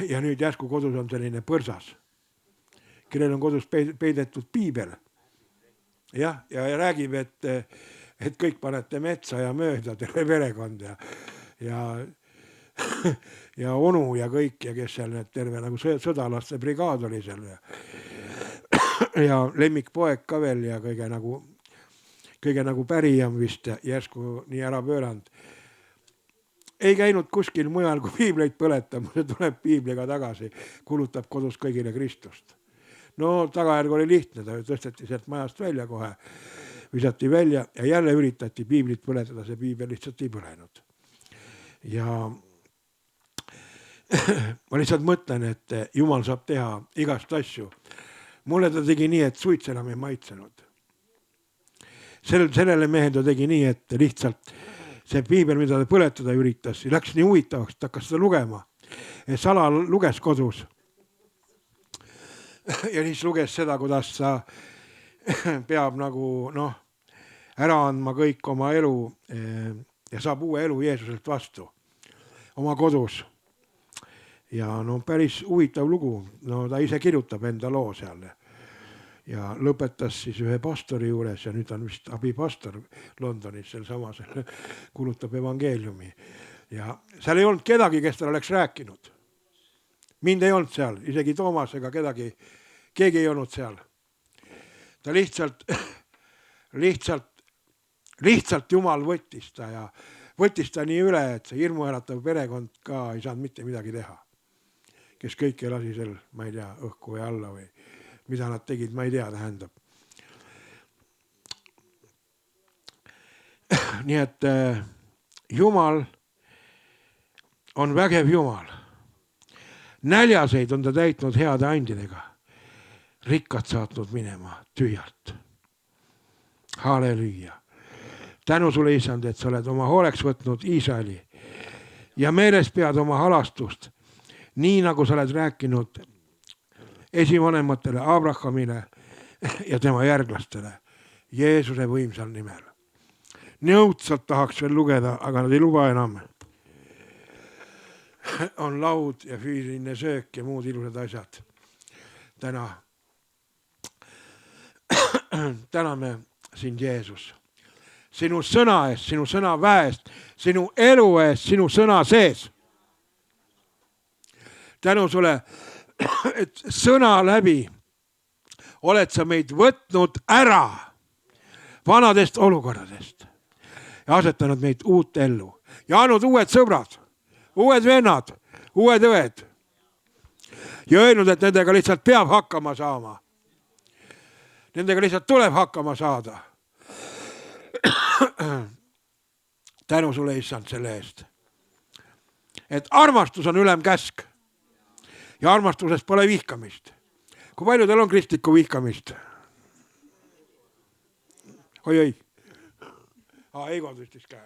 Ja nüüd järsku kodus on selline põrsas, kellel on kodus peidetud piibel. Ja räägib, et kõik panete metsa ja mööda, terve perekond ja onu ja kõik ja kes seal terve nagu sõdalaste brigaad oli seal. Ja lemmikpoeg ka veel ja kõige nagu pärijam vist järsku nii ära pööranud. Ei käinud kuskil mujal kui piibleid põletama, see tuleb piibliga tagasi, kulutab kodus kõigile Kristust. No tagajärg oli lihtne, ta tõsteti sealt majast välja kohe, visati välja ja jälle üritati piiblit põletada, see piibel lihtsalt ei põlenud. Ja ma lihtsalt mõtlen, et Jumal saab teha igast asju. Mulle ta tegi nii, et suits enam ei maitsenud. Sellele mehel ta tegi nii, et lihtsalt see piibel, mida ta põletada üritas, läks nii huvitavaks, ta hakkas seda lugema. Sala luges kodus. Ja siis luges seda, kuidas ta peab nagu ära andma kõik oma elu ja saab uue elu Jeesuselt vastu oma kodus. Ja päris huvitav lugu. Ta ise kirjutab enda loo seal. Ja lõpetas siis ühe pastori juures ja nüüd on vist abipastor Londonis seal samas, kulutab evangeeliumi. Ja seal ei olnud kedagi, kes tal oleks rääkinud. Mind ei olnud seal, isegi Toomas ega keegi ei olnud seal. Ta lihtsalt Jumal võttis ta nii üle, et see hirmuäratav perekond ka ei saanud mitte midagi teha. Kes kõik ei lasi seal, ma ei tea, õhku või alla või mida nad tegid, ma ei tea, tähendab. Nii et Jumal on vägev Jumal. Näljaseid on ta täitnud heade andidega. Rikkad saatnud minema tühjalt. Halleluja. Tänu sulle, Isand, et sa oled oma hooleks võtnud Iisraeli ja meeles pead oma halastust, nii nagu sa oled rääkinud esivanematele Abrahamile ja tema järglastele Jeesuse võimsal nimel. Nõudsalt tahaks veel lugeda, aga nad ei luba enam. On laud ja füüsiline söök ja muud ilusad asjad. Täname sind, Jeesus. Sinu sõna eest, sinu sõna väest, sinu elu eest, sinu sõna sees. Tänu sulle, et sõna läbi oled sa meid võtnud ära vanadest olukordadest ja asetanud meid uut ellu ja andnud uued sõbrad uued vennad, uued õed. Ja öelnud, et nendega lihtsalt peab hakkama saama. Nendega lihtsalt tuleb hakkama saada. Tänu sulle, issand, selle eest. Et armastus on ülem käsk. Ja armastusest pole vihkamist. Kui palju teil on kristlikku vihkamist? Oi. Eigo tõstis käe,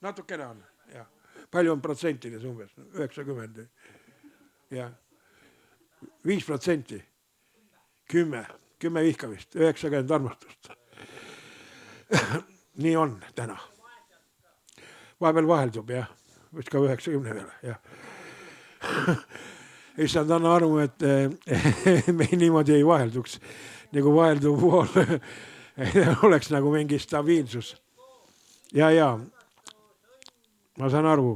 natukene on. Ja. Palju on protsentides umbes? 90. Ja. 5%. 10 vihkamist, 90 armastust. Nii on täna. Vahepeal vaheldub, jah. Võiks ka 90 peale, jah. Issand, anna aru, et me niimoodi ei vahelduks. Nagu vahelduv pool oleks nagu mingi stabiilsus. Ja. Ma saan aru.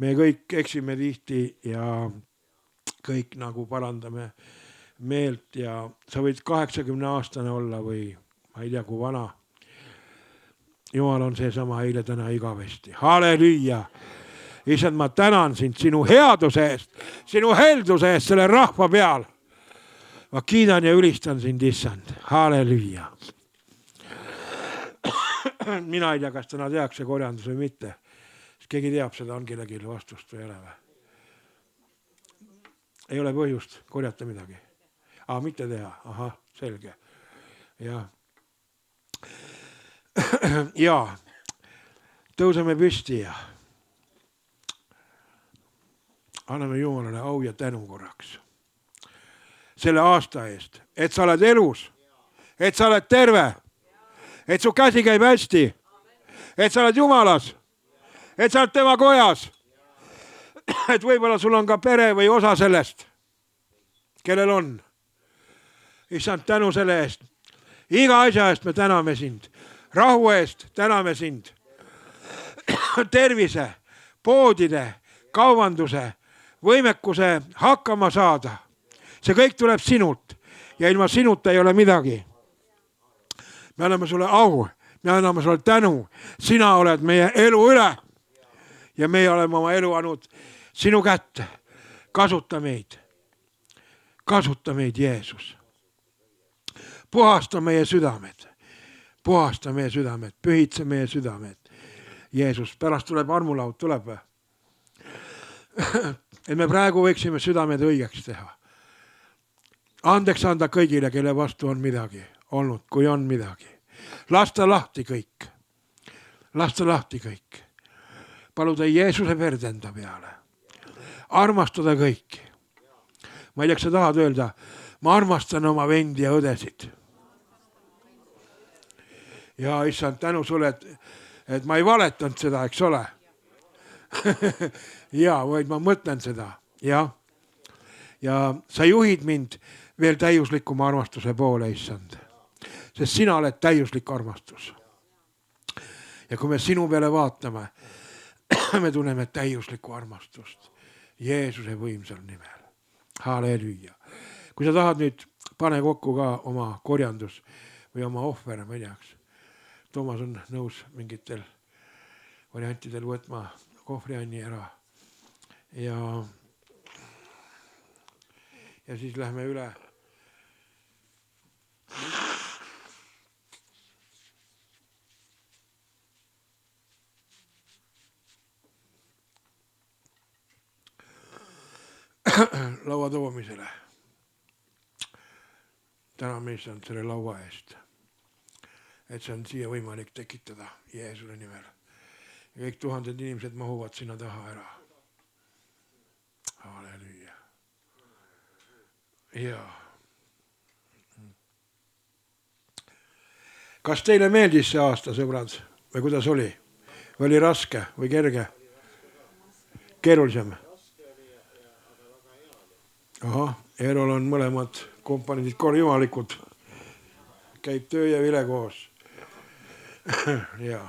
Me kõik eksime tihti ja kõik nagu parandame meelt ja sa võid 80-aastane olla või ma ei tea, kui vana. Jumal on seesama eile, täna, igavesti. Halleluja! Issand, ma tänan sind sinu headuse eest, sinu helduse eest selle rahva peal. Ma kiidan ja ülistan sind, issand. Halleluja! Mina ei tea, kas täna tehakse korjandus või mitte. Keegi teab seda, on kellelgi vastust või ei ole või? Ei ole põhjust korjata midagi. Mitte teha. Ahah, selge. Ja tõuseme püsti ja anname Jumalale au ja tänu korraks. Selle aasta eest, et sa oled elus, et sa oled terve, et su käsi käib hästi, et sa oled Jumalas, et sa oled tema kojas, et võib-olla sul on ka pere või osa sellest, kellel on. Issand, tänu selle eest. Iga asja eest me täname sind. Rahu eest täname sind. Tervise, poodide, kaubanduse, võimekuse hakkama saada. See kõik tuleb sinult ja ilma sinuta ei ole midagi. Me anname sulle au, me anname sulle tänu. Sina oled meie elu üle ja meie oleme oma elu andnud sinu kätte. Kasuta meid, Jeesus. Puhasta meie südamed, pühitse meie südamed. Jeesus, pärast tuleb armulaud, tuleb või? Et me praegu võiksime südamed õigeks teha. Andeks anda kõigile, kelle vastu on midagi olnud, kui on midagi. Lasta lahti kõik. Paluda Jeesuse verd enda peale. Armastada kõiki. Ma ei tea, kas sa tahad öelda, ma armastan oma vendi ja õdesid. Ja issand, tänu sulle, et ma ei valetanud seda, eks ole. Ja, vaid ma mõtlen seda. Ja sa juhid mind veel täiuslikuma armastuse poole, issand. Sest sina oled täiuslik armastus. Ja kui me sinu peale vaatame, me tunneme täiuslikku armastust. Jeesuse võimsal nimel. Halleluja. Kui sa tahad nüüd, pane kokku ka oma korjandus või oma ohver, ma ei teaks. Toomas on nõus mingitel variantidel võtma kohvrianni ära. Ja siis lähme üle. Laua toomisele. Täname issand selle laua eest. Et see on siia võimalik tekitada Jeesuse nimel. Ja kõik tuhanded inimesed mahuvad sinna taha ära. Halleluja. Ja. Kas teile meeldis see aasta, sõbrad? Või kuidas oli? Või oli raske või kerge? Keerulisem? Ahah, Eerol on mõlemad komponendid jumalikud. Käib töö ja vile koos. Ja.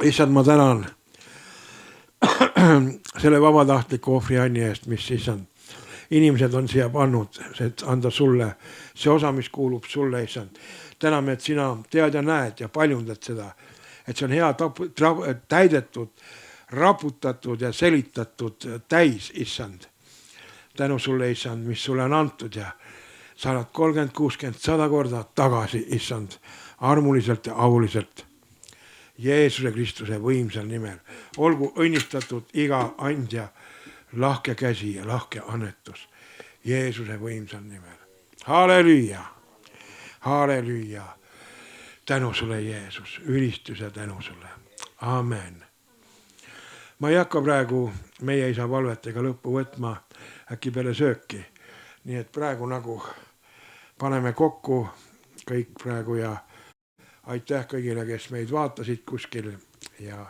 Issand, ma tänan selle vabatahtliku ohvrianni eest, mis issand inimesed on siia pannud, et anda sulle see osa, mis kuulub sulle, issand. Täname, et sina tead ja näed ja paljundad seda et see on hea täidetud, raputatud ja selitatud täis, issand. tänu sulle, issand, mis sulle on antud ja sa oled 30, 60, 100 korda tagasi, issand, armuliselt ja auliselt. Jeesuse Kristuse võimsal nimel. Olgu õnnistatud iga andja, lahke käsi ja lahke annetus. Jeesuse võimsal nimel. Halleluuja. Halleluuja. Tänu sulle, Jeesus. Ülistus ja tänu sulle. Amen. Ma ei hakka praegu meie isa palvetega lõppu võtma, äkki peale sööki. Nii et praegu nagu paneme kokku kõik praegu ja aitäh kõigile, kes meid vaatasid kuskil ja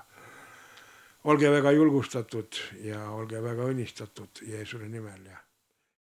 olge väga julgustatud ja olge väga õnnistatud Jeesuse nimel ja